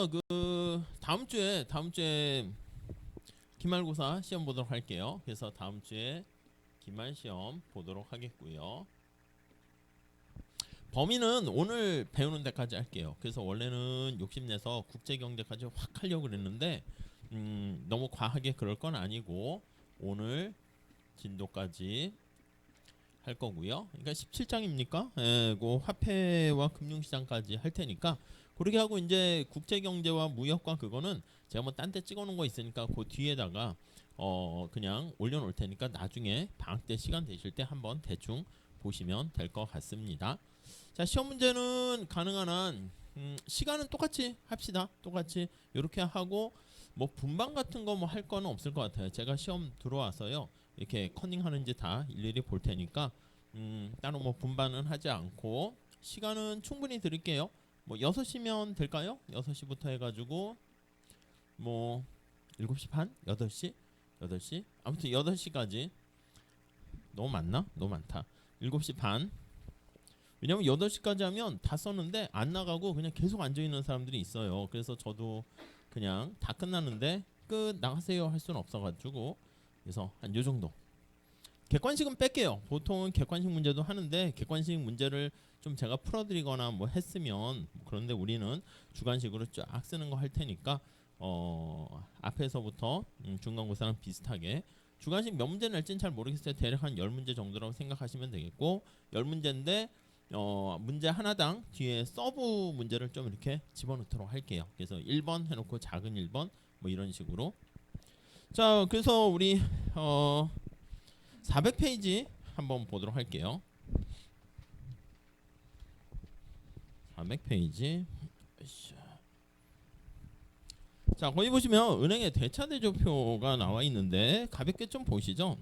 그래서 그 다음 주에 기말고사 시험 보도록 할게요. 그래서 다음 주에 기말 시험 보도록 하겠고요. 범위는 오늘 배우는 데까지 할게요. 그래서 원래는 욕심내서 국제경제까지 확 하려고 그랬는데 너무 과하게 그럴 건 아니고 오늘 진도까지 할 거고요. 그러니까 17장입니까? 예, 그 화폐와 금융시장까지 할 테니까 그렇게 하고 이제 국제경제와 무역과 그거는 제가 뭐 딴 데 찍어놓은 거 있으니까 그 뒤에다가 그냥 올려놓을 테니까 나중에 방학 때 시간 되실 때 한번 대충 보시면 될 것 같습니다. 자, 시험 문제는 가능한 한 시간은 똑같이 합시다. 똑같이 이렇게 하고 뭐 분반 같은 거 뭐 할 거는 없을 것 같아요. 제가 시험 들어와서요. 이렇게 커닝하는지 다 일일이 볼 테니까 따로 뭐 분반은 하지 않고 시간은 충분히 드릴게요. 뭐 6시면 될까요? 6시부터 해가지고 뭐 7시 반? 8시? 8시? 아무튼 8시까지. 너무 많나? 너무 많다. 7시 반. 왜냐면 8시까지 하면 다 썼는데 안 나가고 그냥 계속 앉아있는 사람들이 있어요. 그래서 저도 그냥 다 끝났는데 끝 나가세요 할 수는 없어가지고 그래서 한 요정도. 객관식은 뺄게요. 보통은 객관식 문제도 하는데 객관식 문제를 좀 제가 풀어드리거나 뭐 했으면 그런데 우리는 주관식으로 쫙 쓰는 거 할 테니까 앞에서부터 중간고사랑 비슷하게 주관식 몇 문제 낼지는 잘 모르겠어요. 대략 한 10문제 정도라고 생각하시면 되겠고 10문제인데 문제 하나당 뒤에 서브 문제를 좀 이렇게 집어넣도록 할게요. 그래서 1번 해놓고 작은 1번 뭐 이런 식으로. 자, 그래서 우리 400페이지 한번 보도록 할게요. 400페이지. 자, 거기 보시면 은행의 대차대조표가 나와 있는데 가볍게 좀 보시죠.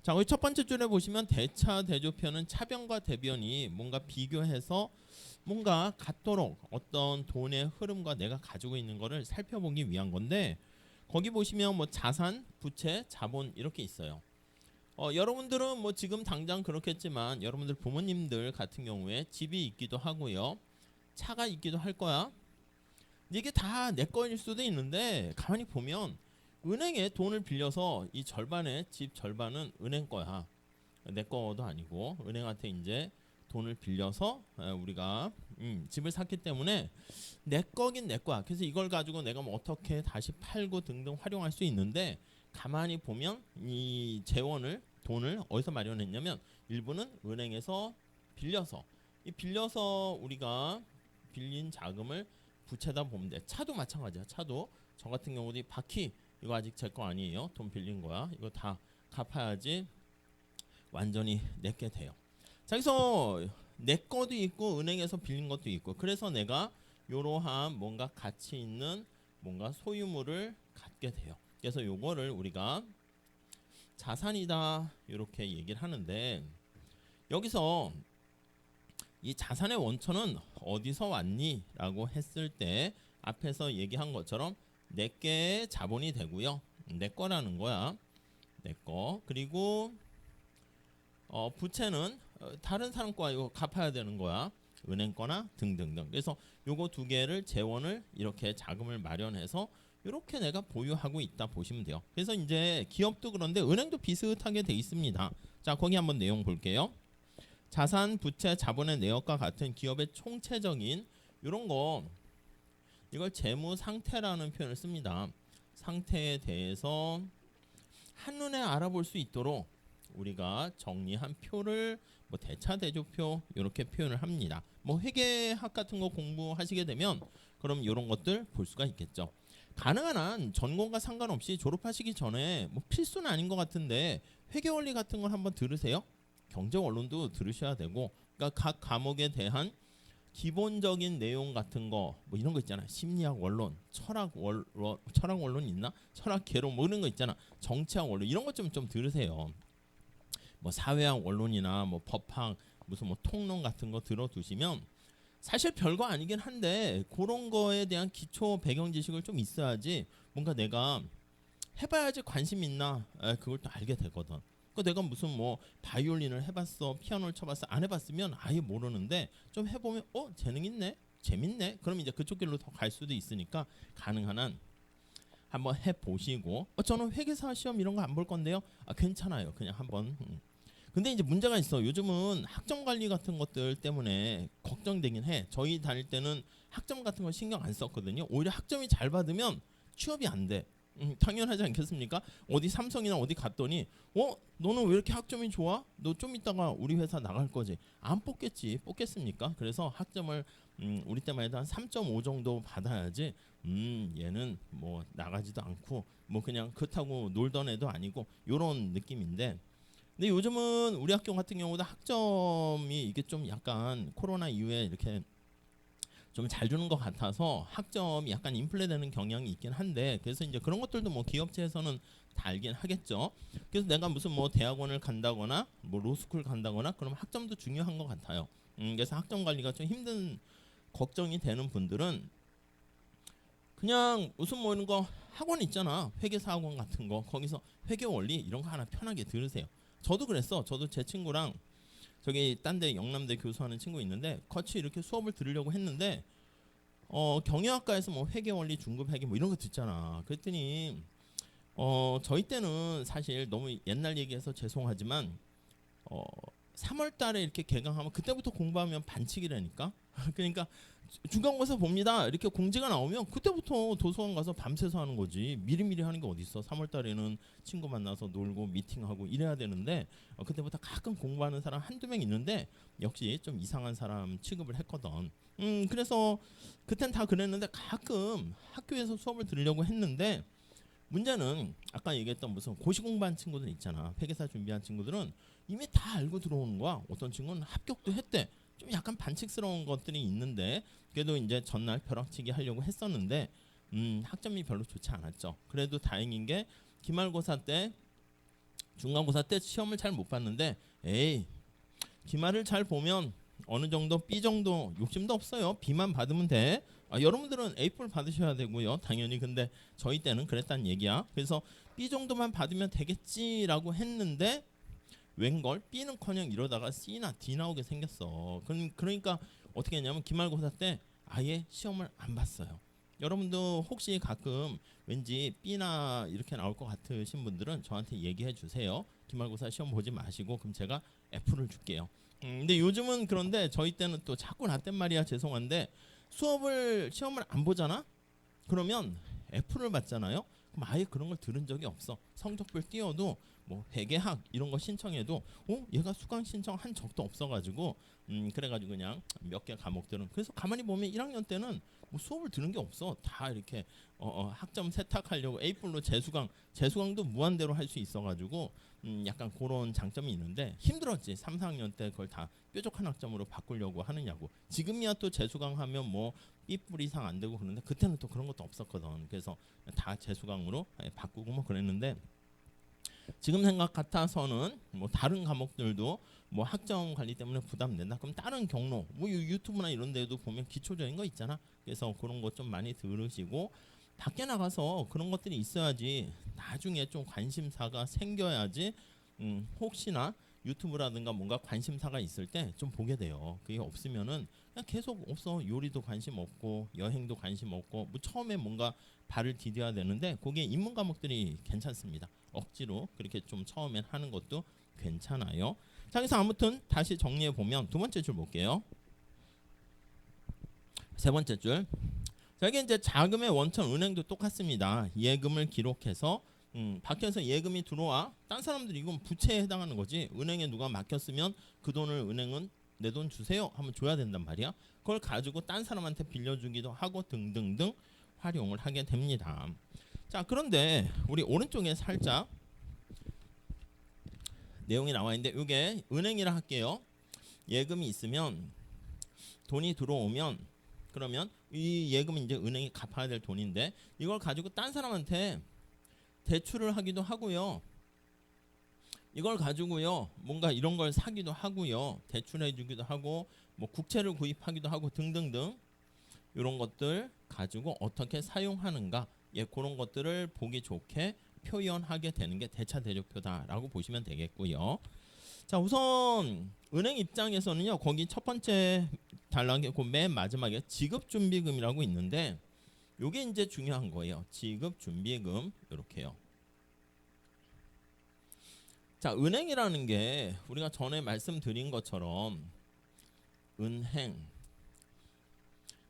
자, 거기 첫 번째 줄에 보시면 대차대조표는 차변과 대변이 뭔가 비교해서 뭔가 같도록 어떤 돈의 흐름과 내가 가지고 있는 거를 살펴보기 위한 건데 거기 보시면 뭐 자산, 부채, 자본 이렇게 있어요. 여러분들은 뭐 지금 당장 그렇겠지만 여러분들 부모님들 같은 경우에 집이 있기도 하고요. 차가 있기도 할 거야. 이게 다 내 거일 수도 있는데 가만히 보면 은행에 돈을 빌려서 이 절반의 집 절반은 은행 거야. 내 거도 아니고 은행한테 이제 돈을 빌려서 우리가 집을 샀기 때문에 내 거긴 내 거야. 그래서 이걸 가지고 내가 뭐 어떻게 다시 팔고 등등 활용할 수 있는데 가만히 보면 이 재원을 돈을 어디서 마련했냐면 일부는 은행에서 빌려서 이 빌려서 우리가 빌린 자금을 부채다 보면 돼. 차도 마찬가지야. 차도 저 같은 경우도 이 바퀴 이거 아직 제 거 아니에요. 돈 빌린 거야. 이거 다 갚아야지 완전히 내게 돼요. 자, 그래서 내 거도 있고 은행에서 빌린 것도 있고 그래서 내가 이러한 뭔가 가치 있는 뭔가 소유물을 갖게 돼요. 그래서 요거를 우리가 자산이다 이렇게 얘기를 하는데 여기서 이 자산의 원천은 어디서 왔니? 라고 했을 때 앞에서 얘기한 것처럼 내 개의 자본이 되고요. 내 거라는 거야. 내 거. 그리고 부채는 다른 사람 거 이거 갚아야 되는 거야. 은행 거나 등등등. 그래서 요거 두 개를 재원을 이렇게 자금을 마련해서 이렇게 내가 보유하고 있다 보시면 돼요. 그래서 이제 기업도 그런데 은행도 비슷하게 돼 있습니다. 자, 거기 한번 내용 볼게요. 자산, 부채, 자본의 내역과 같은 기업의 총체적인 이런 거 이걸 재무 상태라는 표현을 씁니다. 상태에 대해서 한눈에 알아볼 수 있도록 우리가 정리한 표를 뭐 대차대조표 이렇게 표현을 합니다. 뭐 회계학 같은 거 공부하시게 되면 그럼 이런 것들 볼 수가 있겠죠. 가능한 한 전공과 상관없이 졸업하시기 전에 뭐 필수는 아닌 것 같은데 회계 원리 같은 걸 한번 들으세요. 경제 원론도 들으셔야 되고 그러니까 각 과목에 대한 기본적인 내용 같은 거 뭐 이런 거 있잖아. 심리학 원론, 철학 원론 있나? 철학 개론 뭐 이런 거 있잖아. 정치학 원론 이런 것 좀 들으세요. 뭐 사회학 원론이나 뭐 법학 무슨 뭐 통론 같은 거 들어두시면 사실 별거 아니긴 한데 그런 거에 대한 기초 배경 지식을 좀 있어야지 뭔가 내가 해봐야지 관심 있나 그걸 또 알게 되거든. 그 내가 무슨 뭐 바이올린을 해봤어, 피아노를 쳐봤어 안 해봤으면 아예 모르는데 좀 해보면 재능 있네. 재밌네. 그럼 이제 그쪽 길로 더 갈 수도 있으니까 가능한 한 한번 해보시고 저는 회계사 시험 이런 거 안 볼 건데요. 괜찮아요. 그냥 한번. 근데 이제 문제가 있어. 요즘은 학점 관리 같은 것들 때문에 걱정되긴 해. 저희 다닐 때는 학점 같은 거 신경 안 썼거든요. 오히려 학점이 잘 받으면 취업이 안 돼. 당연하지 않겠습니까? 어디 삼성이나 어디 갔더니 너는 왜 이렇게 학점이 좋아? 너 좀 있다가 우리 회사 나갈 거지. 안 뽑겠지. 뽑겠습니까? 그래서 학점을 우리 때만 해도 한 3.5 정도 받아야지 얘는 뭐 나가지도 않고 뭐 그냥 그렇다고 놀던 애도 아니고 요런 느낌인데, 근데 요즘은 우리 학교 같은 경우도 학점이 이게 좀 약간 코로나 이후에 이렇게 좀 잘 주는 것 같아서 학점이 약간 인플레되는 경향이 있긴 한데, 그래서 이제 그런 것들도 뭐 기업체에서는 다 알긴 하겠죠. 그래서 내가 무슨 뭐 대학원을 간다거나 뭐 로스쿨 간다거나 그럼 학점도 중요한 것 같아요. 그래서 학점 관리가 좀 힘든 걱정이 되는 분들은 그냥 무슨 뭐 이런 거 학원 있잖아. 회계사 학원 같은 거, 거기서 회계 원리 이런 거 하나 편하게 들으세요. 저도 그랬어. 저도 제 친구랑 저기 딴데 영남대 교수하는 친구 있는데 같이 이렇게 수업을 들으려고 했는데 경영학과에서 뭐 회계 원리 중급 회계 뭐 이런 거 듣잖아. 그랬더니 저희 때는 사실 너무 옛날 얘기해서 죄송하지만 3월 달에 이렇게 개강하면 그때부터 공부하면 반칙이라니까. 그러니까 중간고사 봅니다 이렇게 공지가 나오면 그때부터 도서관 가서 밤새서 하는 거지. 미리미리 하는 게 어디 있어. 3월 달에는 친구 만나서 놀고 미팅하고 이래야 되는데 그때부터 가끔 공부하는 사람 한두 명 있는데 역시 좀 이상한 사람 취급을 했거든. 그래서 그땐 다 그랬는데 가끔 학교에서 수업을 들으려고 했는데, 문제는 아까 얘기했던 무슨 고시 공부한 친구들 있잖아. 회계사 준비한 친구들은 이미 다 알고 들어오는 거야. 어떤 친구는 합격도 했대. 좀 약간 반칙스러운 것들이 있는데 그래도 이제 전날 벼락치기 하려고 했었는데 학점이 별로 좋지 않았죠. 그래도 다행인 게 기말고사 때 중간고사 때 시험을 잘 못 봤는데 에이 기말을 잘 보면 어느 정도 B 정도 욕심도 없어요. B만 받으면 돼. 여러분들은 A뿔 받으셔야 되고요. 당연히. 근데 저희 때는 그랬단 얘기야. 그래서 B 정도만 받으면 되겠지라고 했는데 웬걸 B는커녕 이러다가 C나 D 나오게 생겼어. 그러니까 어떻게 했냐면 기말고사 때 아예 시험을 안 봤어요. 여러분도 혹시 가끔 왠지 B나 이렇게 나올 것 같으신 분들은 저한테 얘기해 주세요. 기말고사 시험 보지 마시고 그럼 제가 F를 줄게요. 근데 요즘은 그런데 저희 때는 또 자꾸 나땐 말이야. 죄송한데 시험을 안 보잖아. 그러면 F를 받잖아요. 그럼 아예 그런 걸 들은 적이 없어. 성적표 띄워도 뭐 회계학 이런 거 신청해도 얘가 수강 신청한 적도 없어가지고 그래가지고 그냥 몇 개 과목들은, 그래서 가만히 보면 1학년 때는 뭐 수업을 들은 게 없어. 다 이렇게 학점 세탁하려고 A뿔로 재수강도 무한대로 할 수 있어가지고 약간 그런 장점이 있는데 힘들었지. 3, 4학년 때 그걸 다 뾰족한 학점으로 바꾸려고 하느냐고. 지금이야 또 재수강하면 뭐 B뿔 이상 안 되고 그런데 그때는 또 그런 것도 없었거든. 그래서 다 재수강으로 바꾸고 뭐 그랬는데, 지금 생각 같아서는 뭐 다른 과목들도 뭐 학점 관리 때문에 부담된다. 그럼 다른 경로 뭐 유튜브나 이런 데도 보면 기초적인 거 있잖아. 그래서 그런 것 좀 많이 들으시고 밖에 나가서 그런 것들이 있어야지 나중에 좀 관심사가 생겨야지 혹시나 유튜브라든가 뭔가 관심사가 있을 때 좀 보게 돼요. 그게 없으면은 그냥 계속 없어. 요리도 관심 없고 여행도 관심 없고 뭐 처음에 뭔가 발을 디뎌야 되는데 그게 인문 과목들이 괜찮습니다. 억지로 그렇게 좀 처음엔 하는 것도 괜찮아요. 자, 그래서 아무튼 다시 정리해 보면 두 번째 줄 볼게요. 세 번째 줄. 자, 이게 이제 자금의 원천 은행도 똑같습니다. 예금을 기록해서 밖에서 예금이 들어와. 딴 사람들이 이건 부채에 해당하는 거지. 은행에 누가 맡겼으면 그 돈을 은행은 내 돈 주세요 하면 줘야 된단 말이야. 그걸 가지고 딴 사람한테 빌려주기도 하고 등등등 활용을 하게 됩니다. 자, 그런데 우리 오른쪽에 살짝 내용이 나와 있는데 이게 은행이라 할게요. 예금이 있으면 돈이 들어오면 그러면 이 예금은 이제 은행이 갚아야 될 돈인데 이걸 가지고 딴 사람한테 대출을 하기도 하고요. 이걸 가지고요 뭔가 이런 걸 사기도 하고요. 대출해 주기도 하고 뭐 국채를 구입하기도 하고 등등등 이런 것들 가지고 어떻게 사용하는가, 그런 것들을 보기 좋게 표현하게 되는 게 대차대조표다라고 보시면 되겠고요. 자, 우선 은행 입장에서는요 거기 첫 번째 달라는 게 맨 마지막에 지급준비금이라고 있는데 요게 이제 중요한 거예요. 지급준비금 이렇게요. 자, 은행이라는 게 우리가 전에 말씀드린 것처럼 은행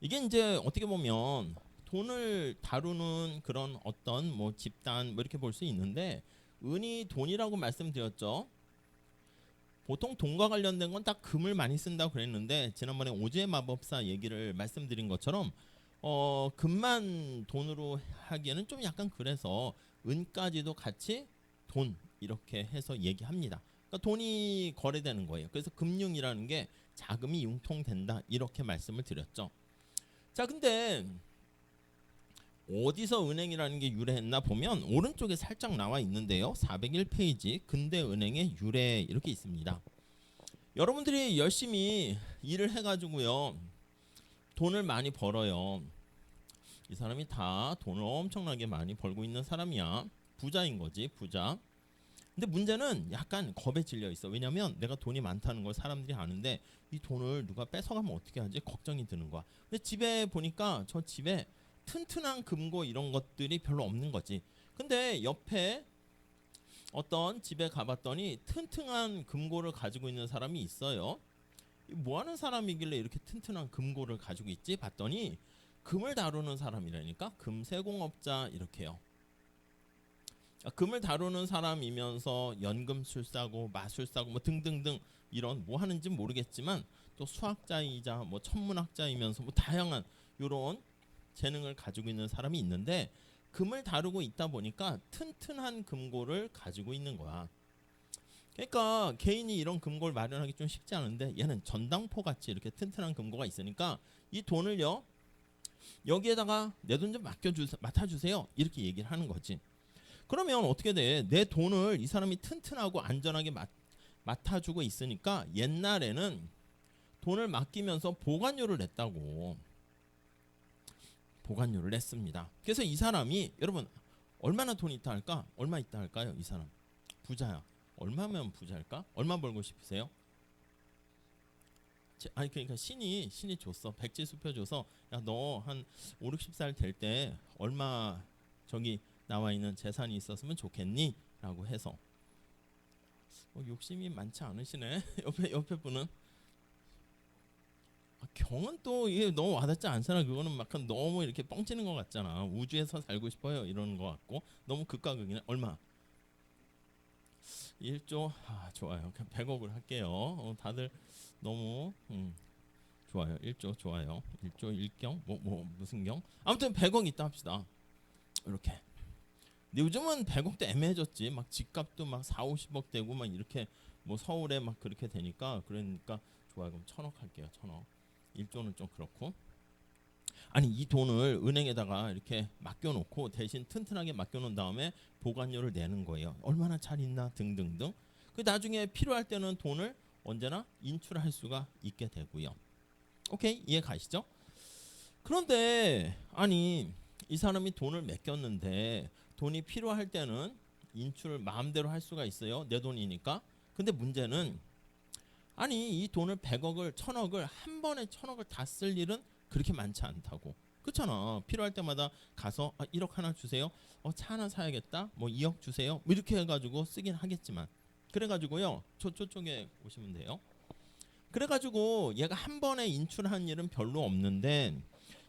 이게 이제 어떻게 보면 돈을 다루는 그런 어떤 뭐 집단 뭐 이렇게 볼 수 있는데 은이 돈이라고 말씀드렸죠. 보통 돈과 관련된 건 딱 금을 많이 쓴다고 그랬는데 지난번에 오즈의 마법사 얘기를 말씀드린 것처럼 금만 돈으로 하기에는 좀 약간 그래서 은까지도 같이 돈 이렇게 해서 얘기합니다. 그러니까 돈이 거래되는 거예요. 그래서 금융이라는 게 자금이 융통된다 이렇게 말씀을 드렸죠. 자, 근데 어디서 은행이라는 게 유래했나 보면 오른쪽에 살짝 나와 있는데요. 401페이지 근대 은행의 유래 이렇게 있습니다. 여러분들이 열심히 일을 해가지고요 돈을 많이 벌어요. 이 사람이 다 돈을 엄청나게 많이 벌고 있는 사람이야. 부자인 거지, 부자. 근데 문제는 약간 겁에 질려 있어. 왜냐면 내가 돈이 많다는 걸 사람들이 아는데 이 돈을 누가 뺏어가면 어떻게 하지? 걱정이 드는 거야. 근데 집에 보니까 저 집에 튼튼한 금고 이런 것들이 별로 없는 거지. 근데 옆에 어떤 집에 가봤더니 튼튼한 금고를 가지고 있는 사람이 있어요. 뭐 하는 사람이길래 이렇게 튼튼한 금고를 가지고 있지? 봤더니 금을 다루는 사람이라니까. 금세공업자 이렇게요. 금을 다루는 사람이면서 연금술사고 마술사고 뭐 등등등 이런 뭐 하는지 모르겠지만 또 수학자이자 뭐 천문학자이면서 뭐 다양한 이런 재능을 가지고 있는 사람이 있는데 금을 다루고 있다 보니까 튼튼한 금고를 가지고 있는 거야. 그러니까 개인이 이런 금고를 마련하기 좀 쉽지 않은데 얘는 전당포 같이 이렇게 튼튼한 금고가 있으니까 이 돈을요 여기에다가 내 돈 좀 맡아주세요 이렇게 얘기를 하는 거지. 그러면 어떻게 돼? 내 돈을 이 사람이 튼튼하고 안전하게 맡아주고 있으니까 옛날에는 돈을 맡기면서 보관료를 냈다고. 보관료를 냈습니다. 그래서 이 사람이 여러분 얼마나 돈이 있다 할까? 얼마 있다 할까요? 이 사람 부자야. 얼마면 부자일까? 얼마 벌고 싶으세요? 아니 그러니까 신이 줬어. 백지수표 줘서 야 너 한 5, 60살 될 때 얼마 저기 나와 있는 재산이 있었으면 좋겠니? 라고 해서 욕심이 많지 않으시네. 옆에 분은 경은 또 이게 너무 와닿지 않잖아. 그거는 막 너무 이렇게 뻥치는 것 같잖아. 우주에서 살고 싶어요 이러는 것 같고 너무 극과 극이네. 얼마? 1조 좋아요. 그냥 100억을 할게요. 다들 너무 좋아요. 1조 좋아요. 1조 1경 뭐 무슨 경? 아무튼 100억 있다 합시다. 이렇게. 근데 요즘은 100억도 애매해졌지. 막 집값도 막 4, 50억 되고 막 이렇게 뭐 서울에 막 그렇게 되니까 그러니까 좋아요. 그럼 1000억 할게요. 1000억. 1조는 좀 그렇고. 아니 이 돈을 은행에다가 이렇게 맡겨놓고 대신 튼튼하게 맡겨놓은 다음에 보관료를 내는 거예요. 얼마나 잘 있나 등등등. 그 나중에 필요할 때는 돈을 언제나 인출할 수가 있게 되고요. 오케이 이해 가시죠? 그런데 아니 이 사람이 돈을 맡겼는데 돈이 필요할 때는 인출을 마음대로 할 수가 있어요. 내 돈이니까. 근데 문제는 아니 이 돈을 100억을 1000억을 한 번에 1000억을 다 쓸 일은 그렇게 많지 않다고. 그렇잖아. 필요할 때마다 가서 1억 하나 주세요. 차 하나 사야겠다. 뭐 2억 주세요. 뭐 이렇게 해가지고 쓰긴 하겠지만 그래가지고요. 저쪽에 오시면 돼요. 그래가지고 얘가 한 번에 인출한 일은 별로 없는데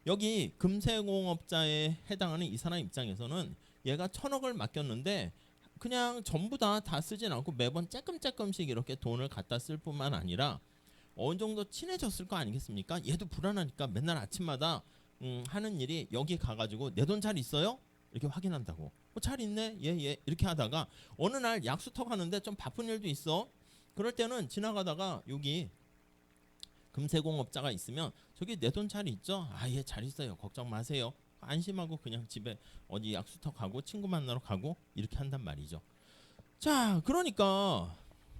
여기 금세공업자에 해당하는 이 사람 입장에서는 얘가 1000억을 맡겼는데 그냥 전부 다 쓰진 않고 매번 쬐끔씩 이렇게 돈을 갖다 쓸 뿐만 아니라 어느 정도 친해졌을 거 아니겠습니까? 얘도 불안하니까 맨날 아침마다 하는 일이 여기 가가지고 내 돈 잘 있어요? 이렇게 확인한다고. 잘 있네. 예 이렇게 하다가 어느 날 약수터 가는데 좀 바쁜 일도 있어. 그럴 때는 지나가다가 여기 금세공업자가 있으면 저기 내 돈 잘 있죠? 예 잘 있어요. 걱정 마세요. 안심하고 그냥 집에 어디 약수터 가고 친구 만나러 가고 이렇게 한단 말이죠. 자 그러니까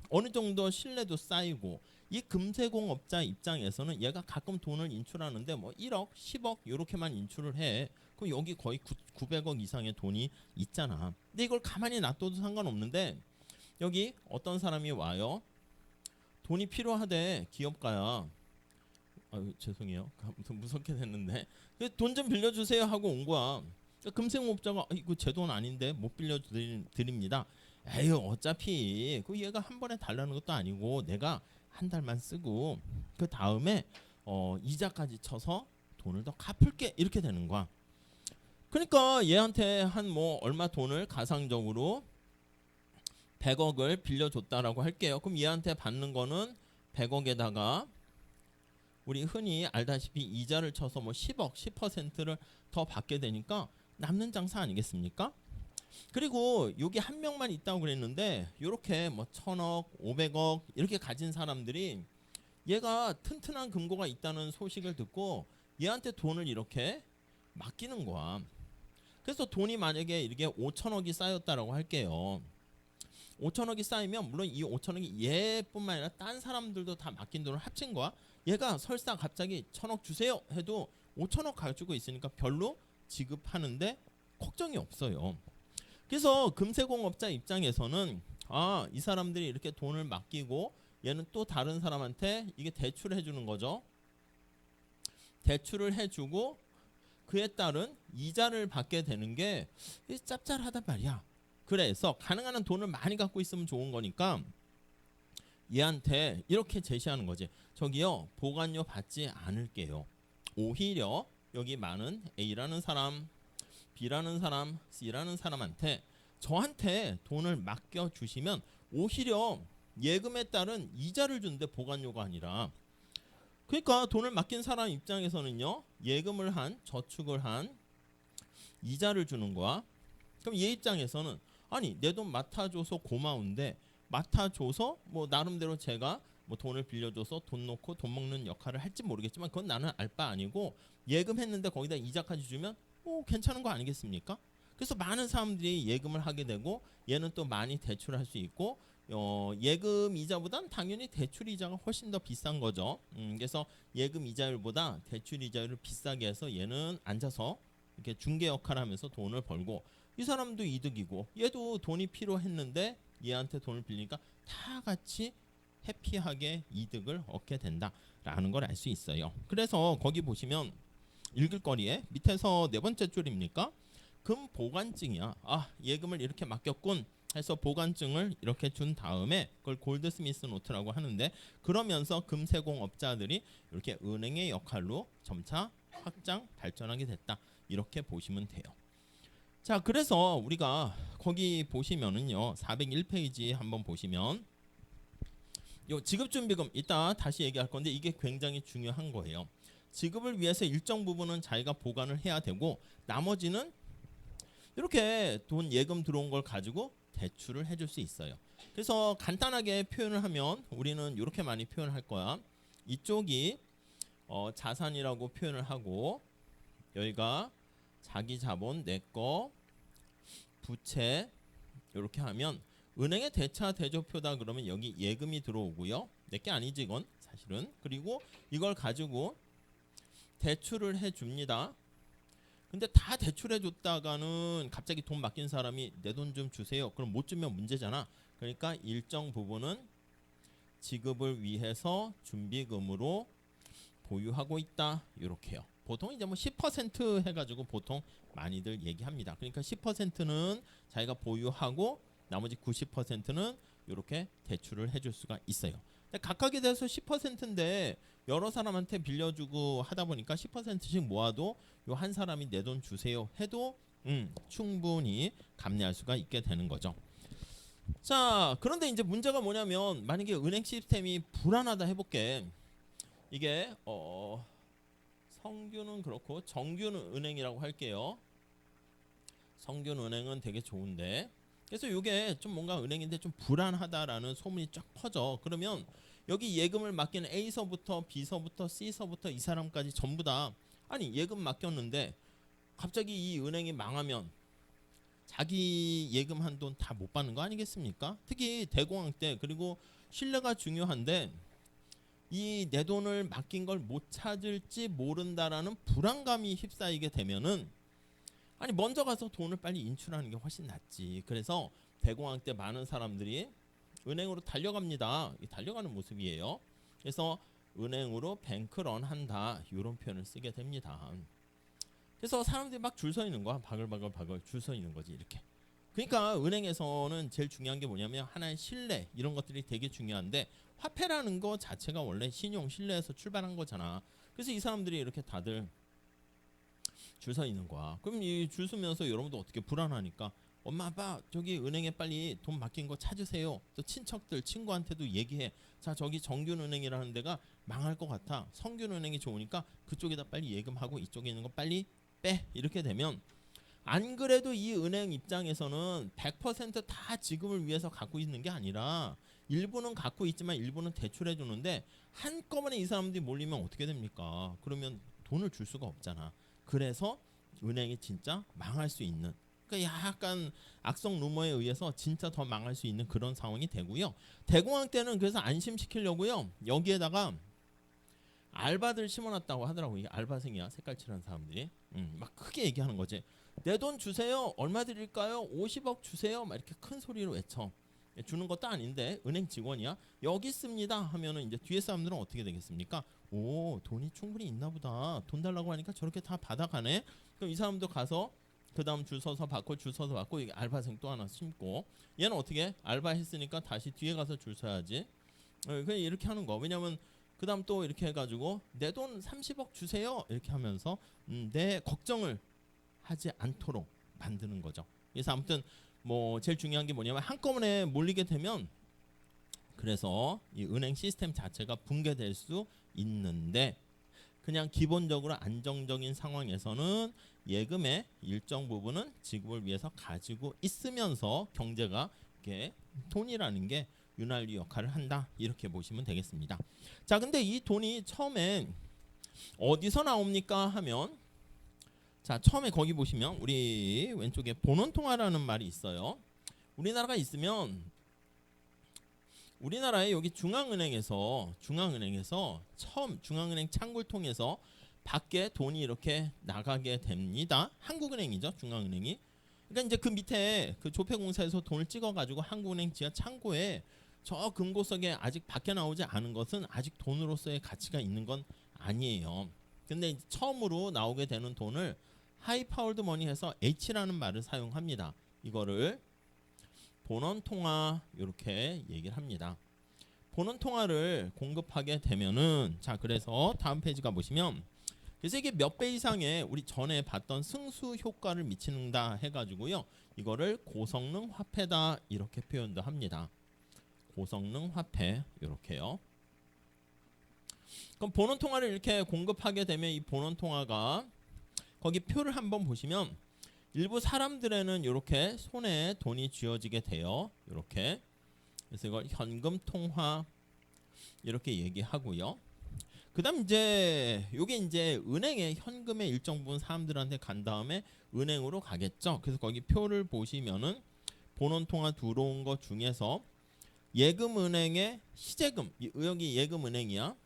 어느 정도 신뢰도 쌓이고 이 금세공업자 입장에서는 얘가 가끔 돈을 인출하는데 뭐 1억, 10억 이렇게만 인출을 해. 그럼 여기 거의 900억 이상의 돈이 있잖아. 근데 이걸 가만히 놔둬도 상관없는데 여기 어떤 사람이 와요. 돈이 필요하대. 기업가야. 아유 죄송해요. 아무튼 무섭게 됐는데 돈 좀 빌려주세요 하고 온 거야. 금생업자가 이거 제 돈 아닌데 못 빌려드립니다. 에휴 어차피 그 얘가 한 번에 달라는 것도 아니고 내가 한 달만 쓰고 그 다음에 이자까지 쳐서 돈을 더 갚을게 이렇게 되는 거야. 그러니까 얘한테 한 뭐 얼마 돈을 가상적으로 100억을 빌려줬다라고 할게요. 그럼 얘한테 받는 거는 100억에다가 우리 흔히 알다시피 이자를 쳐서 뭐 10억, 10%를 더 받게 되니까 남는 장사 아니겠습니까? 그리고 여기 한 명만 있다고 그랬는데 이렇게 뭐 1000억, 500억 이렇게 가진 사람들이 얘가 튼튼한 금고가 있다는 소식을 듣고 얘한테 돈을 이렇게 맡기는 거야. 그래서 돈이 만약에 이렇게 5천억이 쌓였다라고 할게요. 5천억이 쌓이면 물론 이 5천억이 얘뿐만 아니라 딴 사람들도 다 맡긴 돈을 합친 거야. 얘가 설사 갑자기 1000억 주세요 해도 5천억 가지고 있으니까 별로 지급하는데 걱정이 없어요. 그래서 금세공업자 입장에서는 이 사람들이 이렇게 돈을 맡기고 얘는 또 다른 사람한테 이게 대출을 해주는 거죠. 대출을 해주고 그에 따른 이자를 받게 되는 게 짭짤하단 말이야. 그래서 가능한 한 돈을 많이 갖고 있으면 좋은 거니까 얘한테 이렇게 제시하는 거지. 저기요 보관료 받지 않을게요. 오히려 여기 많은 A라는 사람, B라는 사람, C라는 사람한테 저한테 돈을 맡겨주시면 오히려 예금에 따른 이자를 준대 보관료가 아니라. 그러니까 돈을 맡긴 사람 입장에서는요 예금을 한 저축을 한 이자를 주는 거야. 그럼 얘 입장에서는 아니 내 돈 맡아줘서 고마운데 맡아줘서 뭐 나름대로 제가 뭐 돈을 빌려줘서 돈 놓고 돈 먹는 역할을 할지 모르겠지만 그건 나는 알 바 아니고 예금했는데 거기다 이자까지 주면 괜찮은 거 아니겠습니까? 그래서 많은 사람들이 예금을 하게 되고 얘는 또 많이 대출할 수 있고 예금 이자보단 당연히 대출 이자가 훨씬 더 비싼 거죠. 그래서 예금 이자율보다 대출 이자율을 비싸게 해서 얘는 앉아서 이렇게 중개 역할을 하면서 돈을 벌고 이 사람도 이득이고 얘도 돈이 필요했는데 얘한테 돈을 빌리니까 다 같이 해피하게 이득을 얻게 된다라는 걸 알 수 있어요. 그래서 거기 보시면 읽을 거리에 밑에서 네 번째 줄입니까? 금 보관증이야. 예금을 이렇게 맡겼군 해서 보관증을 이렇게 준 다음에 그걸 골드스미스 노트라고 하는데 그러면서 금세공업자들이 이렇게 은행의 역할로 점차 확장 발전하게 됐다. 이렇게 보시면 돼요. 자, 그래서 우리가 거기 보시면은요 401페이지 한번 보시면 요 지급준비금 이따 다시 얘기할 건데 이게 굉장히 중요한 거예요. 지급을 위해서 일정 부분은 자기가 보관을 해야 되고 나머지는 이렇게 돈 예금 들어온 걸 가지고 대출을 해줄 수 있어요. 그래서 간단하게 표현을 하면 우리는 이렇게 많이 표현할 거야. 이쪽이 자산이라고 표현을 하고 여기가 자기 자본 내거 부채 이렇게 하면 은행의 대차 대조표다 그러면 여기 예금이 들어오고요. 내게 아니지 이건 사실은. 그리고 이걸 가지고 대출을 해줍니다. 근데 다 대출해 줬다가는 갑자기 돈 맡긴 사람이 내 돈 좀 주세요. 그럼 못 주면 문제잖아. 그러니까 일정 부분은 지급을 위해서 준비금으로 보유하고 있다. 이렇게요. 보통 이제 뭐 10% 해가지고 보통 많이들 얘기합니다. 그러니까 10%는 자기가 보유하고 나머지 90%는 이렇게 대출을 해줄 수가 있어요. 각각에 대해서 10%인데 여러 사람한테 빌려주고 하다 보니까 10%씩 모아도 요 한 사람이 내 돈 주세요 해도 충분히 감내할 수가 있게 되는 거죠. 자, 그런데 이제 문제가 뭐냐면 만약에 은행 시스템이 불안하다 해볼게. 이게 성균은 그렇고 정균 은행이라고 할게요. 성균 은행은 되게 좋은데 그래서 이게 좀 뭔가 은행인데 좀 불안하다라는 소문이 쫙 퍼져. 그러면 여기 예금을 맡긴 A서부터 B서부터 C서부터 이 사람까지 전부 다 아니 예금 맡겼는데 갑자기 이 은행이 망하면 자기 예금한 돈 다 못 받는 거 아니겠습니까? 특히 대공황 때 그리고 신뢰가 중요한데 이 내 돈을 맡긴 걸 못 찾을지 모른다라는 불안감이 휩싸이게 되면은 아니 먼저 가서 돈을 빨리 인출하는 게 훨씬 낫지. 그래서 대공황 때 많은 사람들이 은행으로 달려갑니다. 달려가는 모습이에요. 그래서 은행으로 뱅크런 한다 이런 표현을 쓰게 됩니다. 그래서 사람들이 막 줄 서 있는 거야. 바글바글 줄 서 있는 거지 이렇게. 그러니까 은행에서는 제일 중요한 게 뭐냐면 하나의 신뢰 이런 것들이 되게 중요한데 화폐라는 거 자체가 원래 신용 신뢰에서 출발한 거잖아. 그래서 이 사람들이 이렇게 다들 줄 서 있는 거야. 그럼 이 줄 서면서 여러분도 어떻게 불안하니까 엄마 아빠 저기 은행에 빨리 돈 맡긴 거 찾으세요. 또 친척들 친구한테도 얘기해. 자 저기 정균은행이라는 데가 망할 것 같아. 성균은행이 좋으니까 그쪽에다 빨리 예금하고 이쪽에 있는 거 빨리 빼. 이렇게 되면 안 그래도 이 은행 입장에서는 100%다 지급을 위해서 갖고 있는 게 아니라 일부는 갖고 있지만 일부는 대출해 주는데 한꺼번에 이 사람들이 몰리면 어떻게 됩니까? 그러면 돈을 줄 수가 없잖아. 그래서 은행이 진짜 망할 수 있는 그러니까 약간 악성 루머에 의해서 진짜 더 망할 수 있는 그런 상황이 되고요. 대공황 때는 그래서 안심시키려고요. 여기에다가 알바들 심어놨다고 하더라고. 이게 알바생이야 색깔 칠한 사람들이 막 크게 얘기하는 거지. 내 돈 주세요. 얼마 드릴까요? 50억 주세요. 막 이렇게 큰 소리로 외쳐. 주는 것도 아닌데 은행 직원이야. 여기 있습니다 하면은 이제 뒤에 사람들은 어떻게 되겠습니까? 오 돈이 충분히 있나 보다. 돈 달라고 하니까 저렇게 다 받아가네. 그럼 이 사람도 가서 그 다음 줄 서서 받고 줄 서서 받고 이게 알바생 또 하나 심고 얘는 어떻게 알바 했으니까 다시 뒤에 가서 줄 서야지. 그냥 이렇게 하는 거. 왜냐면 그 다음 또 이렇게 해가지고 내 돈 30억 주세요 이렇게 하면서 내 걱정을 하지 않도록 만드는 거죠. 그래서 아무튼 뭐 제일 중요한 게 뭐냐면 한꺼번에 몰리게 되면 그래서 이 은행 시스템 자체가 붕괴될 수 있는데 그냥 기본적으로 안정적인 상황에서는 예금의 일정 부분은 지급을 위해서 가지고 있으면서 경제가 이렇게 돈이라는 게 윤활유 역할을 한다 이렇게 보시면 되겠습니다. 자 근데 이 돈이 처음에 어디서 나옵니까 하면 자 처음에 거기 보시면 우리 왼쪽에 본원통화라는 말이 있어요. 우리나라가 있으면 우리나라의 여기 중앙은행에서 처음 중앙은행 창구를 통해서 밖에 돈이 이렇게 나가게 됩니다. 한국은행이죠 중앙은행이. 그러니까 이제 그 밑에 그 조폐공사에서 돈을 찍어가지고 한국은행 지하 창고에 저 금고석에 아직 밖에 나오지 않은 것은 아직 돈으로서의 가치가 있는 건 아니에요. 근데 처음으로 나오게 되는 돈을 하이 파워드 머니 해서 H라는 말을 사용합니다. 이거를 본원통화 이렇게 얘기를 합니다. 본원통화를 공급하게 되면은 자 그래서 다음 페이지가 보시면 그래서 이게 몇 배 이상의 우리 전에 봤던 승수 효과를 미치는다 해가지고요. 이거를 고성능 화폐다 이렇게 표현도 합니다. 고성능 화폐 이렇게요. 그럼 본원통화를 이렇게 공급하게 되면 이 본원통화가 거기 표를 한번 보시면 일부 사람들에는 이렇게 손에 돈이 쥐어지게 돼요. 이렇게. 그래서 이걸 현금 통화 이렇게 얘기하고요. 그다음 이제 요게 이제 은행에 현금의 일정 부분 사람들한테 간 다음에 은행으로 가겠죠. 그래서 거기 표를 보시면은 본원 통화 들어온 것 중에서 예금은행의 시제금 여기 예금은행이야.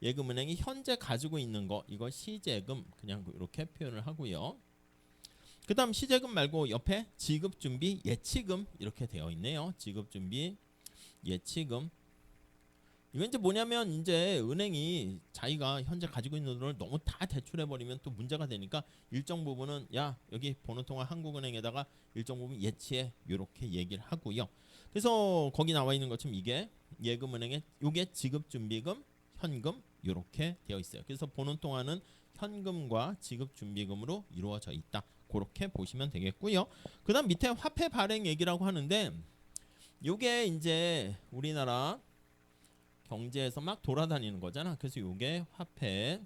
예금은행이 현재 가지고 있는 거 이거 시제금 그냥 이렇게 표현을 하고요. 그 다음 시제금 말고 옆에 지급준비 예치금 이렇게 되어 있네요. 지급준비 예치금 이건 이제 뭐냐면 이제 은행이 자기가 현재 가지고 있는 돈을 너무 다 대출해버리면 또 문제가 되니까 일정 부분은 야 여기 번호통화 한국은행에다가 일정 부분 예치해 이렇게 얘기를 하고요. 그래서 거기 나와 있는 것처럼 이게 예금은행의 요게 지급준비금 현금 이렇게 되어 있어요. 그래서 본원통화는 현금과 지급준비금으로 이루어져 있다. 그렇게 보시면 되겠고요. 그 다음 밑에 화폐 발행 얘기라고 하는데 요게 이제 우리나라 경제에서 막 돌아다니는 거잖아. 그래서 요게 화폐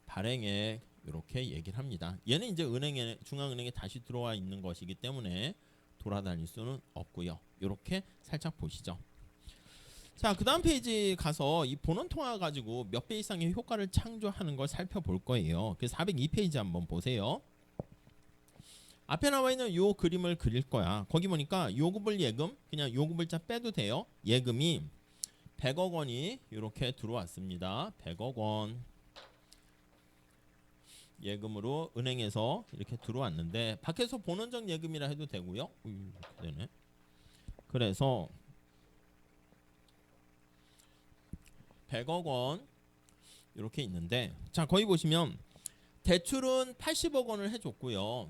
발행액 이렇게 얘기를 합니다. 얘는 이제 은행에 중앙은행에 다시 들어와 있는 것이기 때문에 돌아다닐 수는 없고요. 이렇게 살짝 보시죠. 자, 그 다음 페이지 가서 이 본원통화 가지고 몇 배 이상의 효과를 창조하는 걸 살펴볼 거예요. 그래서 402페이지 한번 보세요. 앞에 나와 있는 요 그림을 그릴 거야. 거기 보니까 요구불 예금 그냥 요구불자 빼도 돼요. 예금이 100억 원이 이렇게 들어왔습니다. 100억 원 예금으로 은행에서 이렇게 들어왔는데 밖에서 본원적 예금이라 해도 되고요. 이렇게 되네. 그래서 100억 원 이렇게 있는데, 자 거기 보시면 대출은 80억 원을 해줬고요.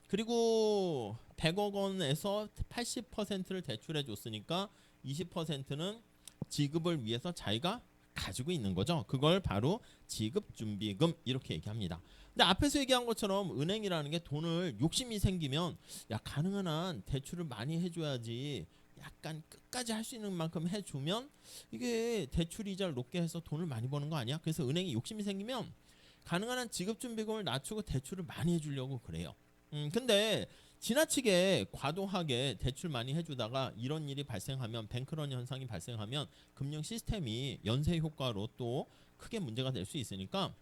그리고 100억 원에서 80%를 대출해 줬으니까 20%는 지급을 위해서 자기가 가지고 있는 거죠. 그걸 바로 지급준비금 이렇게 얘기합니다. 근데 앞에서 얘기한 것처럼 은행이라는 게 돈을 욕심이 생기면 야 가능한 한 대출을 많이 해줘야지, 약간 끝까지 할 수 있는 만큼 해주면 이게 대출 이자를 높게 해서 돈을 많이 버는 거 아니야? 그래서 은행이 욕심이 생기면 가능한 한 지급준비금을 낮추고 대출을 많이 해주려고 그래요. 근데 지나치게 과도하게 대출 많이 해주다가 이런 일이 발생하면, 뱅크런 현상이 발생하면 금융 시스템이 연쇄 효과로 또 크게 문제가 될 수 있으니까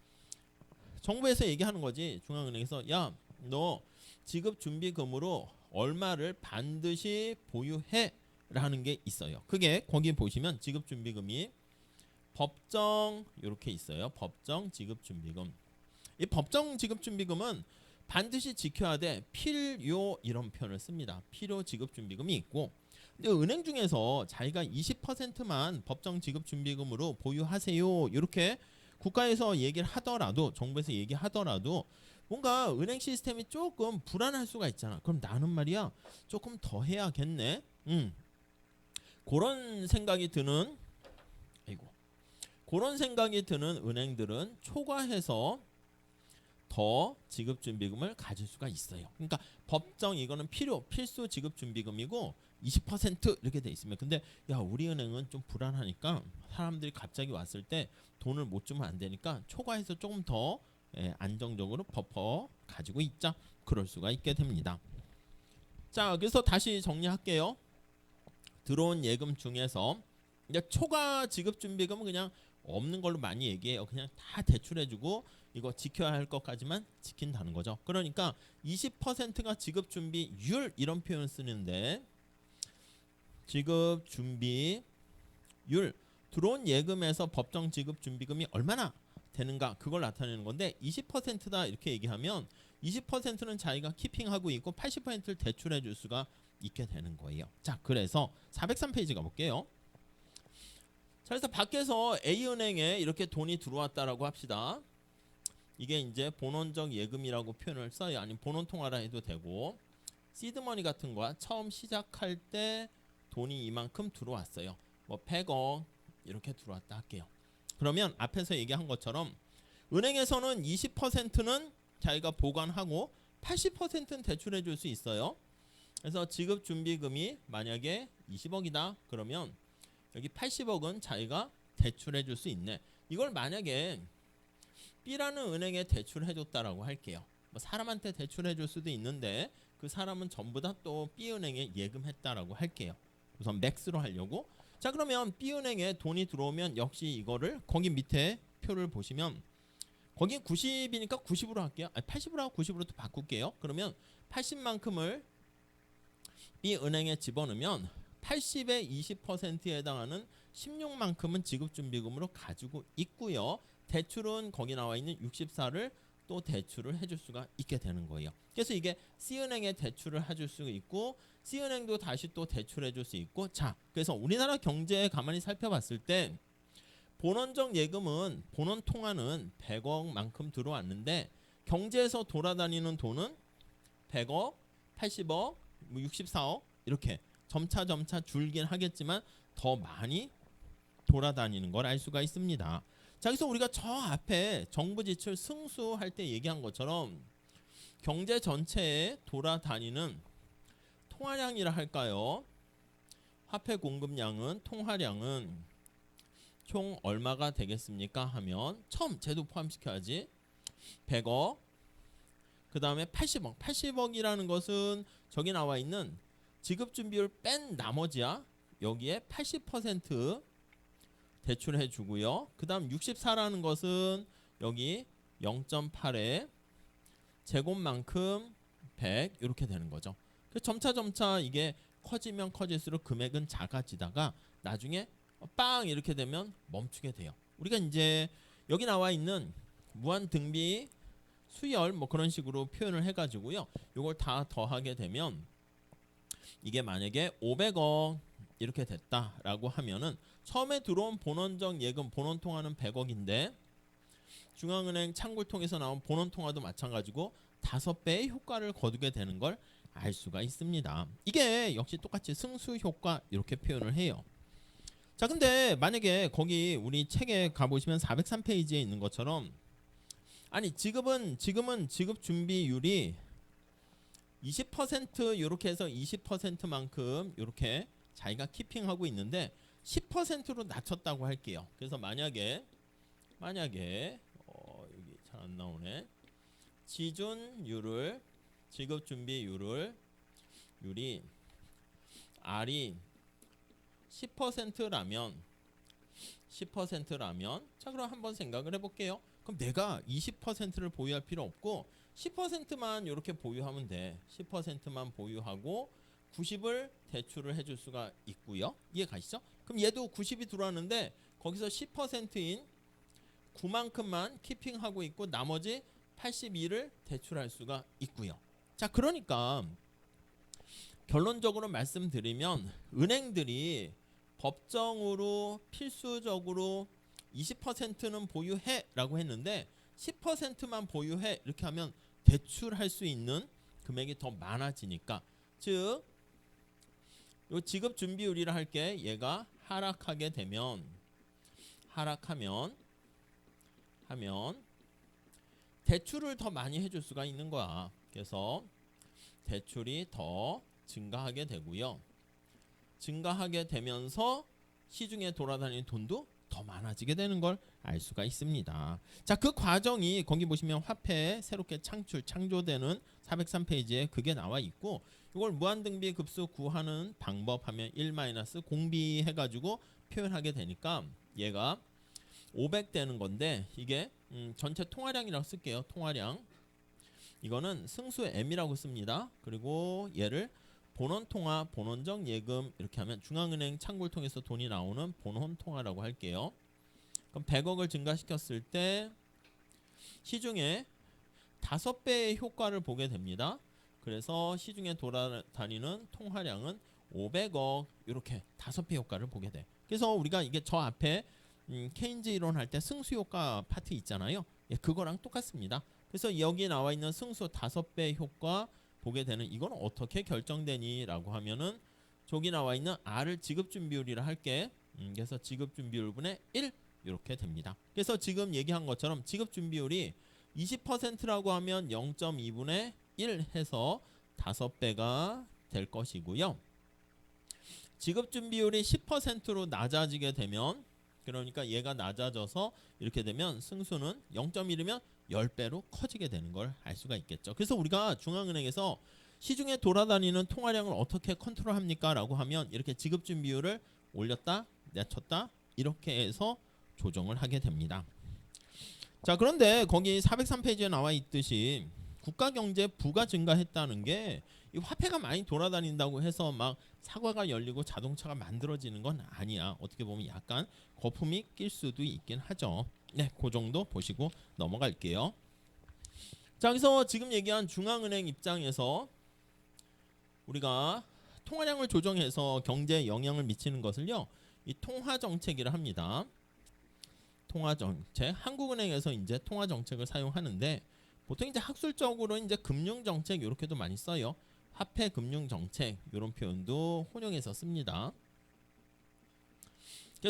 정부에서 얘기하는 거지. 중앙은행에서 야 너 지급준비금으로 얼마를 반드시 보유해 라는 게 있어요. 그게 거기 보시면 지급준비금이 법정 이렇게 있어요. 법정 지급준비금. 이 법정 지급준비금은 반드시 지켜야 돼. 필요 이런 표현을 씁니다. 필요 지급준비금이 있고, 근데 은행 중에서 자기가 20%만 법정 지급준비금으로 보유하세요 이렇게 국가에서 얘기를 하더라도, 정부에서 얘기하더라도 뭔가 은행 시스템이 조금 불안할 수가 있잖아. 그럼 나는 말이야 조금 더 해야겠네. 그런 생각이 드는 그런 생각이 드는 은행들은 초과해서 더 지급준비금을 가질 수가 있어요. 그러니까 법정 이거는 필수 지급준비금이고 20% 이렇게 돼 있으면, 근데 야 우리 은행은 좀 불안하니까 사람들이 갑자기 왔을 때 돈을 못 주면 안 되니까 초과해서 조금 더 안정적으로 버퍼 가지고 있자, 그럴 수가 있게 됩니다. 자 그래서 다시 정리할게요. 들어온 예금 중에서 이제 초과 지급준비금은 그냥 없는 걸로 많이 얘기해요. 그냥 다 대출해주고 이거 지켜야 할 것까지만 지킨다는 거죠. 그러니까 20%가 지급준비율 이런 표현을 쓰는데, 지급준비율, 들어온 예금에서 법정 지급준비금이 얼마나 되는가 그걸 나타내는 건데, 20%다 이렇게 얘기하면 20%는 자기가 키핑하고 있고 80%를 대출해 줄 수가 있게 되는 거예요. 자 그래서 403페이지 가볼게요. 자 그래서 밖에서 A은행에 이렇게 돈이 들어왔다라고 합시다. 이게 이제 본원적 예금이라고 표현을 써요. 아니면 본원통화라 해도 되고, 시드머니 같은 거야. 처음 시작할 때 돈이 이만큼 들어왔어요. 뭐 100억 이렇게 들어왔다 할게요. 그러면 앞에서 얘기한 것처럼 은행에서는 20%는 자기가 보관하고 80%는 대출해 줄 수 있어요. 그래서 지급준비금이 만약에 20억이다 그러면 여기 80억은 자기가 대출해 줄 수 있네. 이걸 만약에 B라는 은행에 대출해 줬다라고 할게요. 뭐 사람한테 대출해 줄 수도 있는데 그 사람은 전부 다 또 B은행에 예금했다라고 할게요. 우선 맥스로 하려고. 자 그러면 B은행에 돈이 들어오면 역시 이거를 거기 밑에 표를 보시면 거기 90이니까 90으로 할게요. 아니 80으로 하고 90으로 또 바꿀게요. 그러면 80만큼을 B은행에 집어넣으면 80의 20%에 해당하는 16만큼은 지급준비금으로 가지고 있고요. 대출은 거기 나와 있는 64를 또 대출을 해줄 수가 있게 되는 거예요. 그래서 이게 C은행에 대출을 해줄 수 있고 C은행도 다시 또 대출해줄 수 있고, 자 그래서 우리나라 경제에 가만히 살펴봤을 때 본원적 예금은, 본원 통화는 100억만큼 들어왔는데 경제에서 돌아다니는 돈은 100억, 80억, 64억 이렇게 점차 줄긴 하겠지만 더 많이 돌아다니는 걸 알 수가 있습니다. 자 그래서 우리가 저 앞에 정부 지출 승수할 때 얘기한 것처럼 경제 전체에 돌아다니는 통화량이라 할까요? 화폐 공급량은, 통화량은 총 얼마가 되겠습니까 하면 처음 제도 포함시켜야지. 100억, 그 다음에 80억. 80억이라는 것은 저기 나와 있는 지급준비율 뺀 나머지야. 여기에 80% 대출해 주고요. 그 다음 64라는 것은 여기 0.8에 제곱만큼 100 이렇게 되는 거죠. 점차 이게 커지면 커질수록 금액은 작아지다가 나중에 빵 이렇게 되면 멈추게 돼요. 우리가 이제 여기 나와 있는 무한등비 수열 뭐 그런 식으로 표현을 해가지고요. 이걸 다 더하게 되면 이게 만약에 500억 이렇게 됐다라고 하면은 처음에 들어온 본원적 예금 본원 통화는 100억인데 중앙은행 창구를 통해서 나온 본원 통화도 마찬가지고 5배의 효과를 거두게 되는 걸 알 수가 있습니다. 이게 역시 똑같이 승수 효과 이렇게 표현을 해요. 자, 근데 만약에 거기 우리 책에 가보시면 403페이지에 있는 것처럼 아니 지금은 지급 준비율이 20% 이렇게 해서 20%만큼 이렇게 자기가 키핑하고 있는데 10%로 낮췄다고 할게요. 그래서 만약에 여기 잘 안 나오네. 지준율을 지급 준비율을 R이 10%라면 자, 그럼 한번 생각을 해볼게요. 그럼 내가 20%를 보유할 필요 없고 10%만 이렇게 보유하면 돼. 10%만 보유하고 90을 대출을 해줄 수가 있고요. 이해 가시죠? 그럼 얘도 90이 들어왔는데 거기서 10%인 9만큼만 키핑하고 있고 나머지 82를 대출할 수가 있고요. 자, 그러니까 결론적으로 말씀드리면 은행들이 법정으로 필수적으로 20%는 보유해 라고 했는데 10%만 보유해 이렇게 하면 대출할 수 있는 금액이 더 많아지니까, 즉 요 지급 준비율이라 할게 얘가 하면 대출을 더 많이 해줄 수가 있는 거야. 그래서 대출이 더 증가하게 되고요. 증가하게 되면서 시중에 돌아다니는 돈도 더 많아지게 되는 걸 알 수가 있습니다. 자, 그 과정이 거기 보시면 화폐 새롭게 창조되는 403페이지에 그게 나와 있고, 이걸 무한등비 급수 구하는 방법 하면 1-공비 해가지고 표현하게 되니까 얘가 500 되는 건데 이게 전체 통화량이라고 쓸게요. 통화량. 이거는 승수 M이라고 씁니다. 그리고 얘를 본원 통화, 본원적 예금 이렇게 하면 중앙은행 창구를 통해서 돈이 나오는 본원 통화라고 할게요. 그럼 100억을 증가시켰을 때 시중에 5배의 효과를 보게 됩니다. 그래서 시중에 돌아다니는 통화량은 500억 이렇게 5배 효과를 보게 돼. 그래서 우리가 이게 저 앞에 케인즈 이론 할 때 승수 효과 파트 있잖아요. 예, 그거랑 똑같습니다. 그래서 여기 나와 있는 승수 5배 효과 보게 되는 이건 어떻게 결정되니 라고 하면은 저기 나와 있는 R을 지급준비율이라 할게. 그래서 지급준비율분의 1 이렇게 됩니다. 그래서 지금 얘기한 것처럼 지급준비율이 20%라고 하면 0.2분의 1 해서 5배가 될 것이고요. 지급준비율이 10%로 낮아지게 되면, 그러니까 얘가 낮아져서 이렇게 되면 승수는 0.1이면 10배로 커지게 되는 걸 알 수가 있겠죠. 그래서 우리가 중앙은행에서 시중에 돌아다니는 통화량을 어떻게 컨트롤합니까? 라고 하면 이렇게 지급준비율을 올렸다 낮췄다 이렇게 해서 조정을 하게 됩니다. 자, 그런데 거기 403페이지에 나와 있듯이 국가경제 부가 증가했다는 게 이 화폐가 많이 돌아다닌다고 해서 막 사과가 열리고 자동차가 만들어지는 건 아니야. 어떻게 보면 약간 거품이 낄 수도 있긴 하죠. 네, 그 정도 보시고 넘어갈게요. 자, 그래서 지금 얘기한 중앙은행 입장에서 우리가 통화량을 조정해서 경제에 영향을 미치는 것을요, 이 통화정책이라 합니다. 통화정책, 한국은행에서 이제 통화정책을 사용하는데 보통 이제 학술적으로 이제 금융정책 이렇게도 많이 써요. 화폐 금융정책 이런 표현도 혼용해서 씁니다.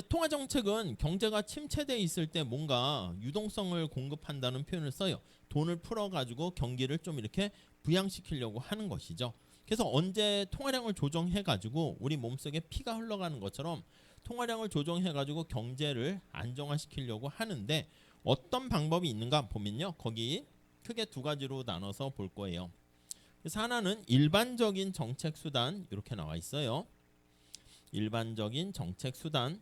통화정책은 경제가 침체되어 있을 때 뭔가 유동성을 공급한다는 표현을 써요. 돈을 풀어가지고 경기를 좀 이렇게 부양시키려고 하는 것이죠. 그래서 언제 통화량을 조정해가지고 우리 몸속에 피가 흘러가는 것처럼 통화량을 조정해가지고 경제를 안정화시키려고 하는데 어떤 방법이 있는가 보면요. 거기 크게 두 가지로 나눠서 볼 거예요. 그래서 하나는 일반적인 정책 수단 이렇게 나와 있어요. 일반적인 정책 수단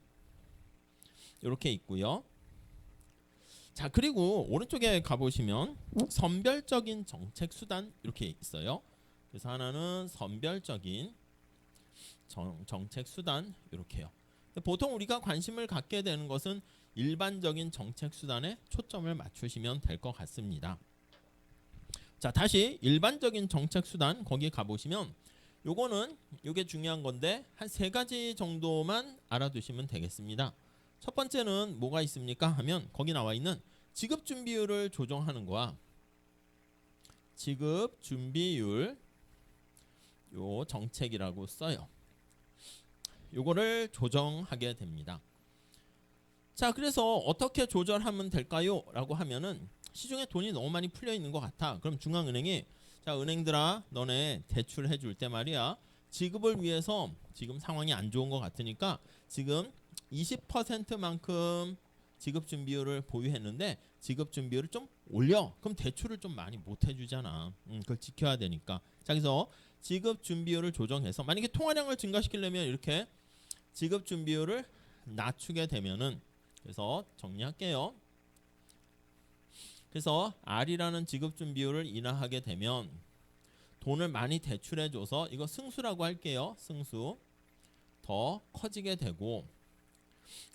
이렇게 있고요. 자, 그리고 오른쪽에 가보시면 선별적인 정책 수단 이렇게 있어요. 그래서 하나는 선별적인 정책 수단 이렇게요. 보통 우리가 관심을 갖게 되는 것은 일반적인 정책 수단에 초점을 맞추시면 될 것 같습니다. 자, 다시 일반적인 정책 수단 거기에 가보시면 요거는 요게 중요한 건데 한 세 가지 정도만 알아두시면 되겠습니다. 첫 번째는 뭐가 있습니까 하면 거기 나와 있는 지급 준비율을 조정하는 거야. 지급 준비율 요 정책이라고 써요. 요거를 조정하게 됩니다. 자, 그래서 어떻게 조절하면 될까요? 라고 하면은 시중에 돈이 너무 많이 풀려 있는 것 같아. 그럼 중앙은행이 자, 은행들아 너네 대출해 줄 때 말이야, 지급을 위해서 지금 상황이 안 좋은 것 같으니까 지금 20%만큼 지급 준비율을 보유했는데 지급 준비율을 좀 올려. 그럼 대출을 좀 많이 못 해주잖아. 그걸 지켜야 되니까. 자, 그래서 지급 준비율을 조정해서 만약에 통화량을 증가시키려면 이렇게 지급 준비율을 낮추게 되면은, 그래서 정리할게요. 그래서 R이라는 지급 준비율을 인하하게 되면 돈을 많이 대출해줘서 이거 승수라고 할게요. 승수 더 커지게 되고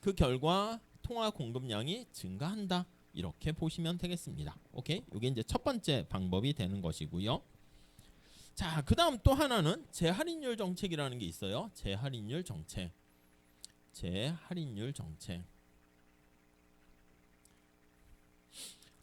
그 결과 통화 공급량이 증가한다. 이렇게 보시면 되겠습니다. 오케이? 이게 이제 첫 번째 방법이 되는 것이고요. 자, 그다음 또 하나는 재할인율 정책이라는 게 있어요. 재할인율 정책. 재할인율 정책.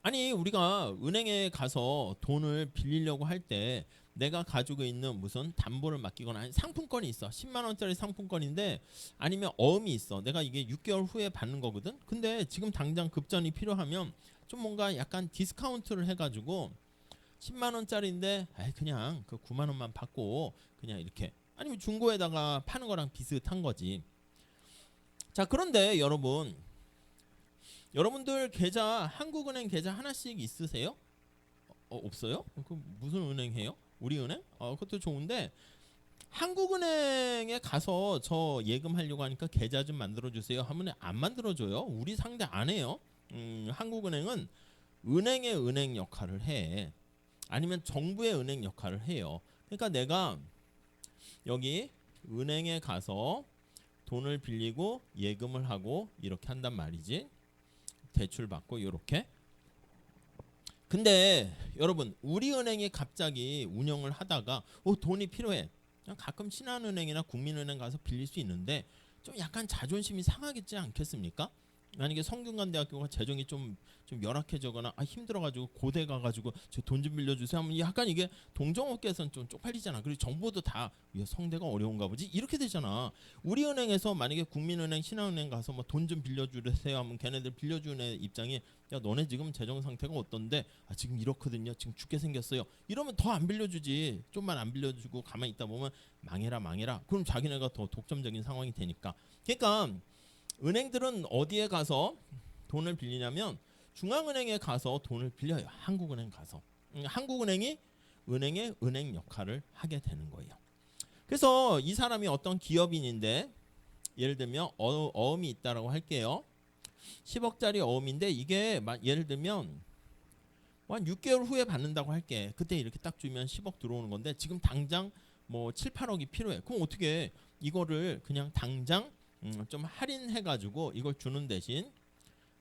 아니, 우리가 은행에 가서 돈을 빌리려고 할 때 내가 가지고 있는 무슨 담보를 맡기거나 아니 상품권이 있어. 10만 원짜리 상품권인데 아니면 어음이 있어. 내가 이게 6개월 후에 받는 거거든. 근데 지금 당장 급전이 필요하면 좀 뭔가 약간 디스카운트를 해가지고 10만 원짜리인데 그냥 그 9만 원만 받고 그냥 이렇게, 아니면 중고에다가 파는 거랑 비슷한 거지. 자, 그런데 여러분들 계좌, 한국은행 계좌 하나씩 있으세요? 없어요? 그 무슨 은행 해요? 우리은행? 그것도 좋은데 한국은행에 가서 저 예금하려고 하니까 계좌 좀 만들어주세요 하면 안 만들어줘요. 우리 상대 안 해요. 한국은행은 은행의 은행 역할을 해. 아니면 정부의 은행 역할을 해요. 그러니까 내가 여기 은행에 가서 돈을 빌리고 예금을 하고 이렇게 한단 말이지. 대출 받고 이렇게. 근데 여러분, 우리은행이 갑자기 운영을 하다가 돈이 필요해. 그냥 가끔 신한은행이나 국민은행 가서 빌릴 수 있는데 좀 약간 자존심이 상하겠지 않겠습니까? 만약에 성균관대학교가 재정이 좀 열악해지거나 힘들어가지고 고대 가가지고 저 돈 좀 빌려주세요 하면 약간 이게 동종업계에서는 좀 쪽팔리잖아. 그리고 정부도 다 성대가 어려운가 보지 이렇게 되잖아. 우리은행에서 만약에 국민은행, 신한은행 가서 뭐 돈 좀 빌려주세요 하면 걔네들 빌려주는 입장이 야, 너네 지금 재정 상태가 어떤데? 지금 이렇거든요. 지금 죽게 생겼어요. 이러면 더 안 빌려주지. 좀만 안 빌려주고 가만히 있다 보면 망해라. 그럼 자기네가 더 독점적인 상황이 되니까. 그러니까 은행들은 어디에 가서 돈을 빌리냐면 중앙은행에 가서 돈을 빌려요. 한국은행 가서. 한국은행이 은행의 은행 역할을 하게 되는 거예요. 그래서 이 사람이 어떤 기업인인데 예를 들면 어음이 있다라고 할게요. 10억짜리 어음인데 이게 예를 들면 한 6개월 후에 받는다고 할게. 그때 이렇게 딱 주면 10억 들어오는 건데 지금 당장 뭐 7, 8억이 필요해. 그럼 어떻게 이거를 그냥 당장 좀 할인해가지고 이걸 주는 대신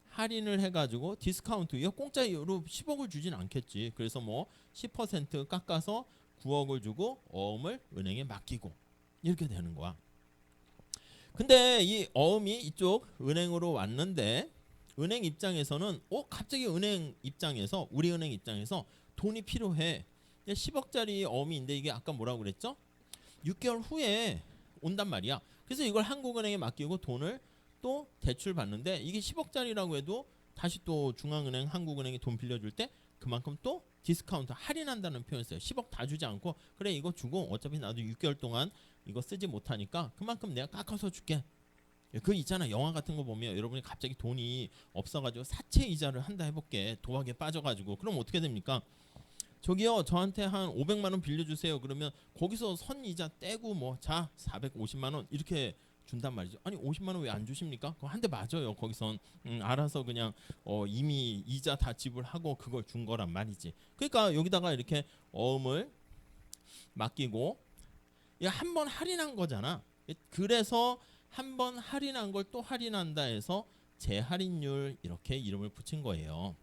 할인을 해가지고 디스카운트, 이거 공짜로 10억을 주진 않겠지. 그래서 뭐 10% 깎아서 9억을 주고 어음을 은행에 맡기고 이렇게 되는 거야. 근데 이 어음이 이쪽 은행으로 왔는데 은행 입장에서는 갑자기 은행 입장에서 우리은행 입장에서 돈이 필요해. 10억짜리 어음인데 이게 아까 뭐라고 그랬죠? 6개월 후에 온단 말이야. 그래서 이걸 한국은행에 맡기고 돈을 또 대출 받는데 이게 10억짜리라고 해도 다시 또 중앙은행, 한국은행이 돈 빌려줄 때 그만큼 또 디스카운트 할인한다는 표현을 써요. 10억 다 주지 않고 그래 이거 주고 어차피 나도 6개월 동안 이거 쓰지 못하니까 그만큼 내가 깎아서 줄게. 그 있잖아, 영화 같은 거 보면 여러분이 갑자기 돈이 없어가지고 사채 이자를 한다 해볼게. 도박에 빠져가지고 그럼 어떻게 됩니까? 저기요 저한테 한 500만 원 빌려주세요. 그러면 거기서 선이자 떼고 뭐 자 450만 원 이렇게 준단 말이죠. 아니 50만 원 왜 안 주십니까? 그거 한 대 맞아요. 거기선 알아서 그냥 이미 이자 다 지불하고 그걸 준 거란 말이지. 그러니까 여기다가 이렇게 어음을 맡기고 한 번 할인한 거잖아. 그래서 한 번 할인한 걸 또 할인한다 해서 재할인율 이렇게 이름을 붙인 거예요.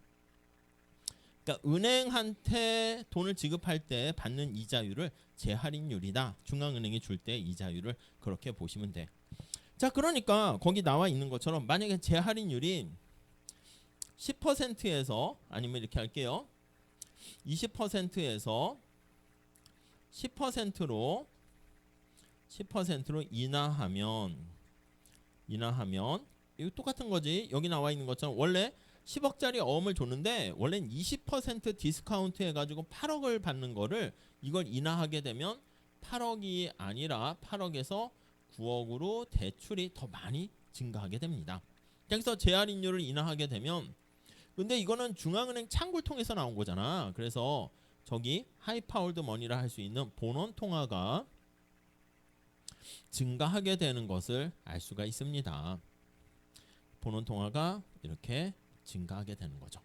그러니까 은행한테 돈을 지급할 때 받는 이자율을 재할인율이다. 중앙은행이 줄 때 이자율을 그렇게 보시면 돼. 자, 그러니까 거기 나와 있는 것처럼 만약에 재할인율이 10%에서 아니면 이렇게 할게요. 20%에서 10%로 인하하면 이거 똑같은 거지. 여기 나와 있는 것처럼 원래 10억짜리 어음을 줬는데 원래는 20% 디스카운트 해가지고 8억을 받는 거를 이걸 인하하게 되면 8억이 아니라 8억에서 9억으로 대출이 더 많이 증가하게 됩니다. 그래서 재할인율을 인하하게 되면 근데 이거는 중앙은행 창구를 통해서 나온 거잖아. 그래서 저기 하이파월드 머니라 할 수 있는 본원 통화가 증가하게 되는 것을 알 수가 있습니다. 본원 통화가 이렇게 증가하게 되는 거죠.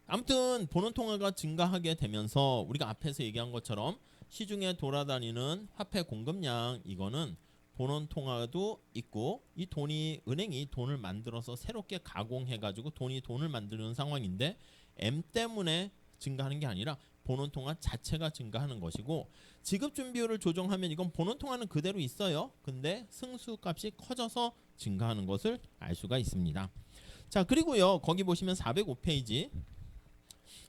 아무튼 본원 통화가 증가하게 되면서 우리가 앞에서 얘기한 것처럼 시중에 돌아다니는 화폐 공급량 이거는 본원 통화도 있고 이 돈이 은행이 돈을 만들어서 새롭게 가공해 가지고 돈을 만드는 상황인데 M 때문에 증가하는 게 아니라 본원 통화 자체가 증가하는 것이고 지급 준비율을 조정하면 이건 본원 통화는 그대로 있어요. 근데 승수값이 커져서 증가하는 것을 알 수가 있습니다. 자, 그리고요. 거기 보시면 405페이지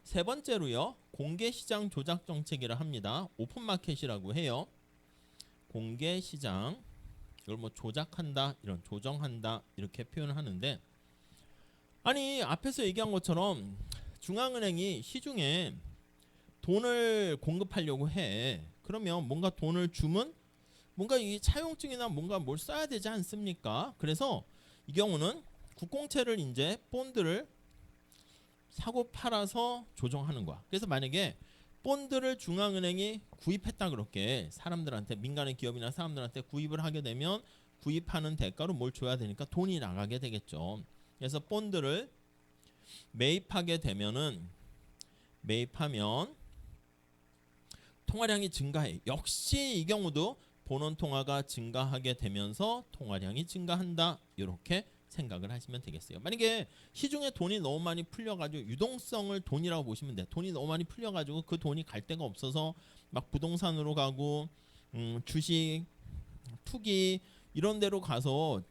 세 번째로요. 공개시장 조작 정책이라 합니다. 오픈마켓이라고 해요. 공개시장 이걸 뭐 조작한다, 이런 조정한다 이렇게 표현을 하는데 아니 앞에서 얘기한 것처럼 중앙은행이 시중에 돈을 공급하려고 해. 그러면 뭔가 돈을 주면 뭔가 이 차용증이나 뭔가 뭘 써야 되지 않습니까? 그래서 이 경우는 국공채를 이제 본드를 사고 팔아서 조정하는 거야. 그래서 만약에 본드를 중앙은행이 구입했다 그렇게 사람들한테 민간의 기업이나 사람들한테 구입을 하게 되면 구입하는 대가로 뭘 줘야 되니까 돈이 나가게 되겠죠. 그래서 본드를 매입하면 통화량이 증가해. 역시 이 경우도 본원 통화가 증가하게 되면서 통화량이 증가한다. 이렇게 생각을 하시면 되겠어요. 만약에 시중에 돈이 너무 많이 풀려가지고 유동성을 돈이라고 보시면 돼. 돈이 너무 많이 풀려가지고 그 돈이 갈 데가 없어서 막 부동산으로 가고 주식, 투기 이런 데로 가서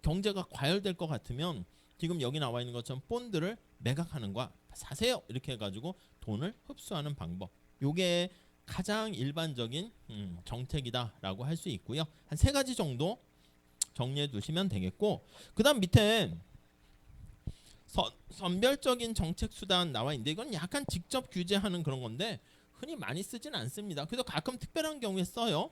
경제가 과열될 것 같으면 지금 여기 나와 있는 것처럼 본드를 매각하는 거야. 사세요. 이렇게 해가지고 돈을 흡수하는 방법. 요게 가장 일반적인 정책이다라고 할 수 있고요. 한 세 가지 정도 정리해 두시면 되겠고 그 다음 밑에 선별적인 정책 수단 나와 있는데 이건 약간 직접 규제하는 그런 건데 흔히 많이 쓰진 않습니다. 그래서 가끔 특별한 경우에 써요.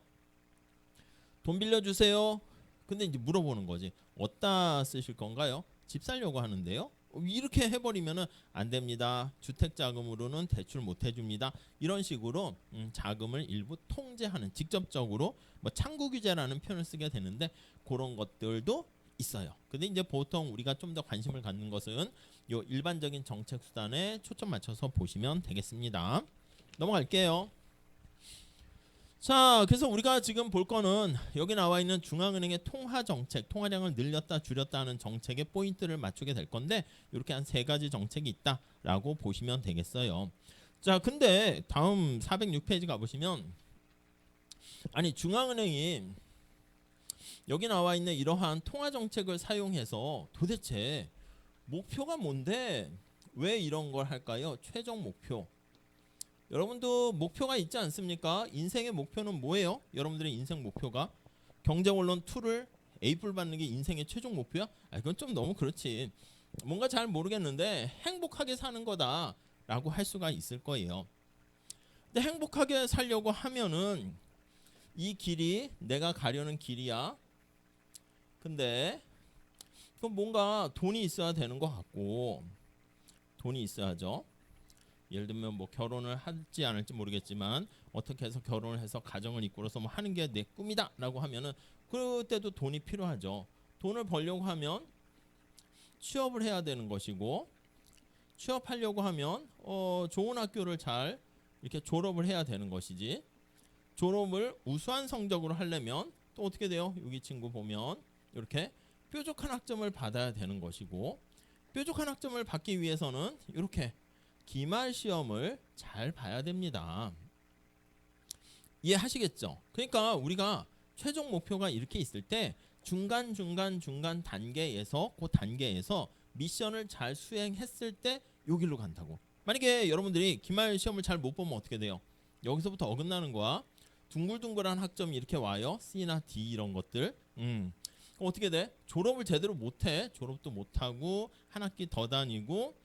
돈 빌려주세요. 근데 이제 물어보는 거지. 어디다 쓰실 건가요? 집 살려고 하는데요. 이렇게 해버리면은 안 됩니다. 주택자금으로는 대출 못 해줍니다. 이런 식으로 자금을 일부 통제하는 직접적으로 뭐 창구 규제라는 표현을 쓰게 되는데 그런 것들도 있어요. 근데 이제 보통 우리가 좀 더 관심을 갖는 것은 요 일반적인 정책 수단에 초점 맞춰서 보시면 되겠습니다. 넘어갈게요. 자, 그래서 우리가 지금 볼 거는 여기 나와 있는 중앙은행의 통화 정책, 통화량을 늘렸다 줄였다 하는 정책의 포인트를 맞추게 될 건데 이렇게 한 세 가지 정책이 있다라고 보시면 되겠어요. 자, 근데 다음 406페이지 가보시면 아니 중앙은행이 여기 나와 있는 이러한 통화 정책을 사용해서 도대체 목표가 뭔데 왜 이런 걸 할까요? 최종 목표. 여러분도 목표가 있지 않습니까? 인생의 목표는 뭐예요? 여러분들의 인생 목표가 경제원론 2를 A뿔 받는 게 인생의 최종 목표야? 그건 좀 너무 그렇지. 뭔가 잘 모르겠는데 행복하게 사는 거다라고 할 수가 있을 거예요. 근데 행복하게 살려고 하면은 이 길이 내가 가려는 길이야. 근데 그럼 뭔가 돈이 있어야 되는 것 같고 돈이 있어야죠. 예를 들면 뭐 결혼을 할지 안 할지 모르겠지만 어떻게 해서 결혼을 해서 가정을 이끌어서 뭐 하는 게 내 꿈이다라고 하면은 그때도 돈이 필요하죠. 돈을 벌려고 하면 취업을 해야 되는 것이고 취업하려고 하면 좋은 학교를 잘 이렇게 졸업을 해야 되는 것이지 졸업을 우수한 성적으로 하려면 또 어떻게 돼요? 여기 친구 보면 이렇게 뾰족한 학점을 받아야 되는 것이고 뾰족한 학점을 받기 위해서는 이렇게 기말 시험을 잘 봐야 됩니다. 이해하시겠죠? 그러니까 우리가 최종 목표가 이렇게 있을 때 중간 단계에서 그 단계에서 미션을 잘 수행했을 때 여기로 간다고. 만약에 여러분들이 기말 시험을 잘 못 보면 어떻게 돼요? 여기서부터 어긋나는 거야. 둥글둥글한 학점이 이렇게 와요. C나 D 이런 것들. 그럼 어떻게 돼? 졸업을 제대로 못해. 졸업도 못하고 한 학기 더 다니고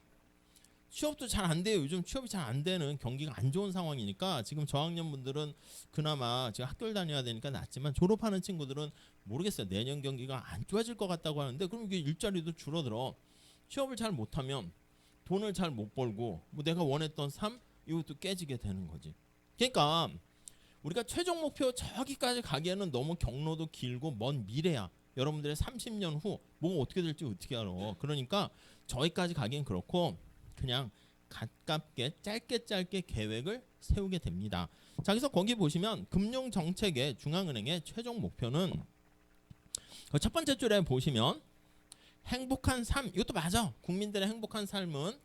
취업도 잘 안 돼요. 요즘 취업이 잘 안 되는 경기가 안 좋은 상황이니까 지금 저학년 분들은 그나마 지금 학교를 다녀야 되니까 낫지만 졸업하는 친구들은 모르겠어요. 내년 경기가 안 좋아질 것 같다고 하는데 그럼 이게 일자리도 줄어들어. 취업을 잘 못하면 돈을 잘 못 벌고 뭐 내가 원했던 삶 이것도 깨지게 되는 거지. 그러니까 우리가 최종 목표 저기까지 가기에는 너무 경로도 길고 먼 미래야. 여러분들의 30년 후 뭐가 어떻게 될지 어떻게 알아. 그러니까 저기까지 가기엔 그렇고 그냥 가깝게 짧게 계획을 세우게 됩니다. 자, 그래서 거기 보시면 금융정책의 중앙은행의 최종 목표는 첫 번째 줄에 보시면 행복한 삶, 이것도 맞아. 국민들의 행복한 삶은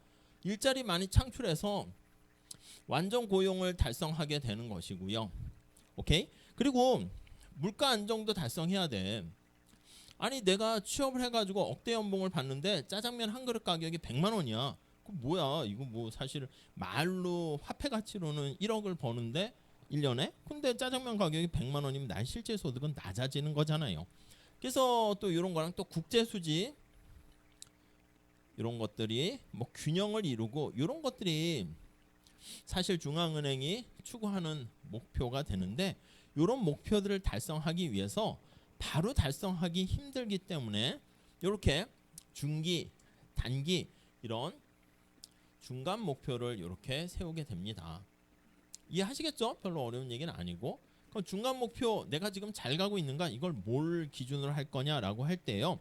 일자리 많이 창출해서 완전 고용을 달성하게 되는 것이고요. 오케이? 그리고 물가 안정도 달성해야 돼. 아니 내가 취업을 해가지고 억대 연봉을 받는데 짜장면 한 그릇 가격이 100만 원이야. 그 뭐야? 이거 뭐 사실 말로 화폐 가치로는 1억을 버는데 1년에? 근데 짜장면 가격이 100만 원이면 난 실제 소득은 낮아지는 거잖아요. 그래서 또 이런 거랑 또 국제 수지 이런 것들이 뭐 균형을 이루고 이런 것들이 사실 중앙은행이 추구하는 목표가 되는데 이런 목표들을 달성하기 위해서 바로 달성하기 힘들기 때문에 이렇게 중기, 단기 이런 중간 목표를 이렇게 세우게 됩니다. 이해하시겠죠? 별로 어려운 얘기는 아니고. 그럼 중간 목표 내가 지금 잘 가고 있는가 이걸 뭘 기준으로 할 거냐라고 할 때요.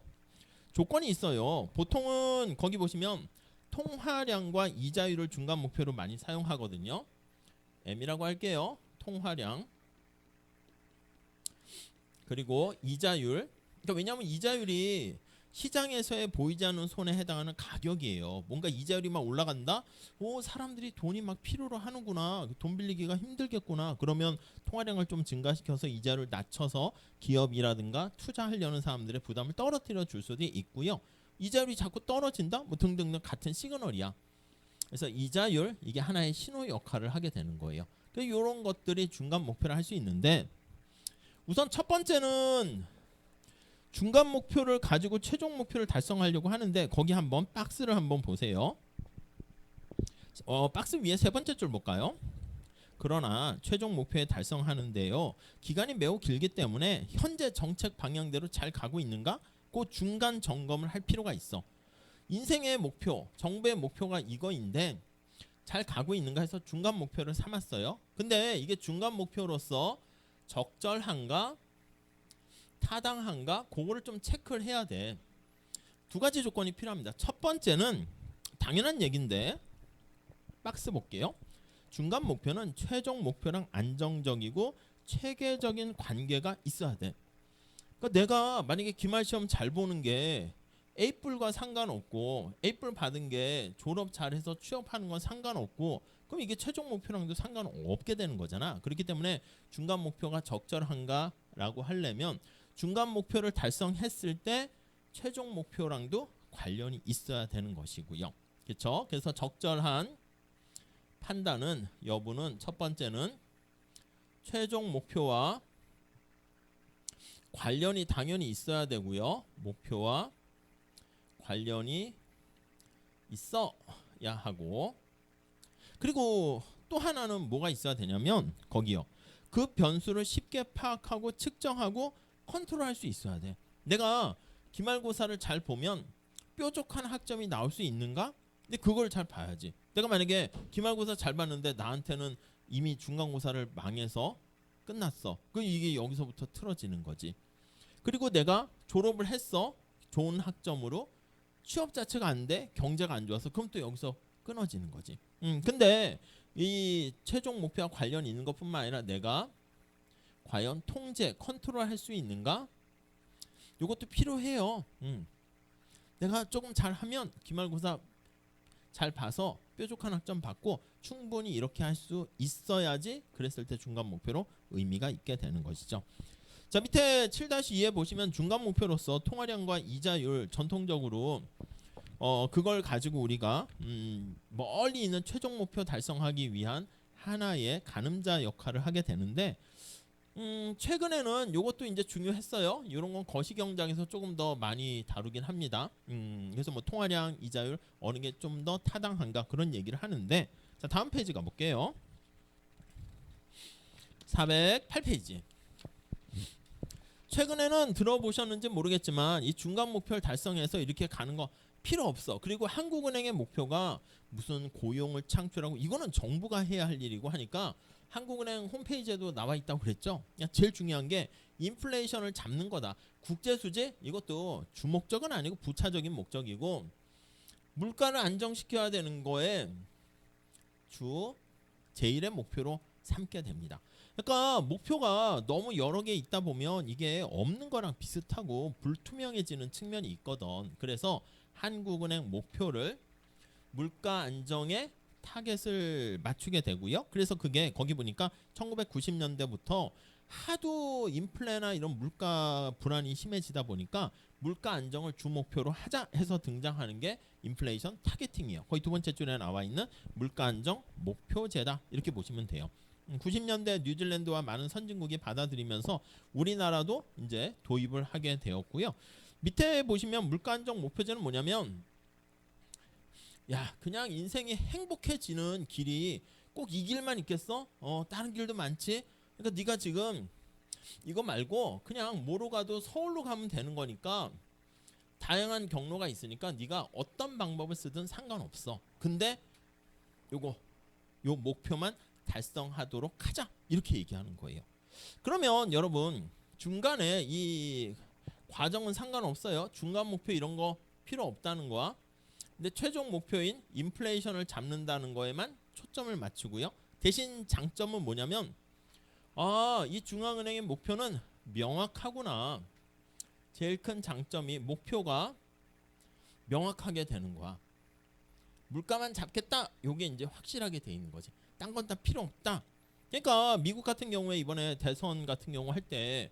조건이 있어요. 보통은 거기 보시면 통화량과 이자율을 중간 목표로 많이 사용하거든요. M이라고 할게요. 통화량 그리고 이자율. 그러니까 왜냐하면 이자율이 시장에서의 보이지 않는 손에 해당하는 가격이에요. 뭔가 이자율이 막 올라간다. 오, 사람들이 돈이 막 필요로 하는구나. 돈 빌리기가 힘들겠구나. 그러면 통화량을 좀 증가시켜서 이자율을 낮춰서 기업이라든가 투자하려는 사람들의 부담을 떨어뜨려 줄 수도 있고요. 이자율이 자꾸 떨어진다. 뭐 등등 같은 시그널이야. 그래서 이자율 이게 하나의 신호 역할을 하게 되는 거예요. 그래서 이런 것들이 중간 목표를 할 수 있는데 우선 첫 번째는 중간 목표를 가지고 최종 목표를 달성하려고 하는데 거기 한번 박스를 한번 보세요. 박스 위에 세 번째 줄 볼까요? 그러나 최종 목표에 달성하는데요. 기간이 매우 길기 때문에 현재 정책 방향대로 잘 가고 있는가? 그 중간 점검을 할 필요가 있어. 인생의 목표, 정부의 목표가 이거인데 잘 가고 있는가 해서 중간 목표를 삼았어요. 근데 이게 중간 목표로서 적절한가? 타당한가? 그거를 좀 체크를 해야 돼. 두 가지 조건이 필요합니다. 첫 번째는 당연한 얘기인데 박스 볼게요. 중간 목표는 최종 목표랑 안정적이고 체계적인 관계가 있어야 돼. 그러니까 내가 만약에 기말 시험 잘 보는 게 A뿔과 상관없고 A뿔 받은 게 졸업 잘해서 취업하는 건 상관없고 그럼 이게 최종 목표랑도 상관없게 되는 거잖아. 그렇기 때문에 중간 목표가 적절한가라고 하려면 중간 목표를 달성했을 때 최종 목표랑도 관련이 있어야 되는 것이고요. 그렇죠? 그래서 적절한 판단은 여부는 첫 번째는 최종 목표와 관련이 당연히 있어야 되고요. 목표와 관련이 있어야 하고 그리고 또 하나는 뭐가 있어야 되냐면 거기요. 그 변수를 쉽게 파악하고 측정하고 컨트롤할 수 있어야 돼. 내가 기말고사를 잘 보면 뾰족한 학점이 나올 수 있는가? 근데 그걸 잘 봐야지. 내가 만약에 기말고사 잘 봤는데 나한테는 이미 중간고사를 망해서 끝났어. 그럼 이게 여기서부터 틀어지는 거지. 그리고 내가 졸업을 했어. 좋은 학점으로. 취업 자체가 안 돼. 경제가 안 좋아서. 그럼 또 여기서 끊어지는 거지. 근데 이 최종 목표와 관련이 있는 것뿐만 아니라 내가 과연 통제, 컨트롤 할 수 있는가? 이것도 필요해요. 내가 조금 잘하면 기말고사 잘 봐서 뾰족한 학점 받고 충분히 이렇게 할 수 있어야지 그랬을 때 중간 목표로 의미가 있게 되는 것이죠. 자, 밑에 7-2에 보시면 중간 목표로서 통화량과 이자율 전통적으로 그걸 가지고 우리가 멀리 있는 최종 목표 달성하기 위한 하나의 가늠자 역할을 하게 되는데 최근에는 이것도 이제 중요했어요. 이런 건 거시경장에서 조금 더 많이 다루긴 합니다. 그래서 뭐 통화량, 이자율 어느 게 좀 더 타당한가 그런 얘기를 하는데, 자, 다음 페이지 가볼게요. 408페이지. 최근에는 들어보셨는지 모르겠지만 이 중간 목표를 달성해서 이렇게 가는 거 필요 없어. 그리고 한국은행의 목표가 무슨 고용을 창출하고 이거는 정부가 해야 할 일이고 하니까 한국은행 홈페이지에도 나와 있다고 그랬죠. 제일 중요한 게 인플레이션을 잡는 거다. 국제수지 이것도 주목적은 아니고 부차적인 목적이고 물가를 안정시켜야 되는 거에 주 제1의 목표로 삼게 됩니다. 그러니까 목표가 너무 여러 개 있다 보면 이게 없는 거랑 비슷하고 불투명해지는 측면이 있거든. 그래서 한국은행 목표를 물가 안정에 타겟을 맞추게 되고요. 그래서 그게 거기 보니까 1990년대부터 하도 인플레나 이런 물가 불안이 심해지다 보니까 물가 안정을 주 목표로 하자 해서 등장하는 게 인플레이션 타겟팅이에요. 거기 두 번째 줄에 나와 있는 물가 안정 목표제다 이렇게 보시면 돼요. 90년대 뉴질랜드와 많은 선진국이 받아들이면서 우리나라도 이제 도입을 하게 되었고요. 밑에 보시면 물가 안정 목표제는 뭐냐면 야, 그냥 인생이 행복해지는 길이 꼭 이 길만 있겠어? 다른 길도 많지. 그러니까 네가 지금 이거 말고 그냥 뭐로 가도 서울로 가면 되는 거니까 다양한 경로가 있으니까 네가 어떤 방법을 쓰든 상관없어. 근데 요 목표만 달성하도록 하자. 이렇게 얘기하는 거예요. 그러면 여러분 중간에 이 과정은 상관없어요. 중간 목표 이런 거 필요 없다는 거야. 근데 최종 목표인 인플레이션을 잡는다는 거에만 초점을 맞추고요. 대신 장점은 뭐냐면 이 중앙은행의 목표는 명확하구나. 제일 큰 장점이 목표가 명확하게 되는 거야. 물가만 잡겠다. 요게 이제 확실하게 돼 있는 거지. 딴 건 다 필요 없다. 그러니까 미국 같은 경우에 이번에 대선 같은 경우 할 때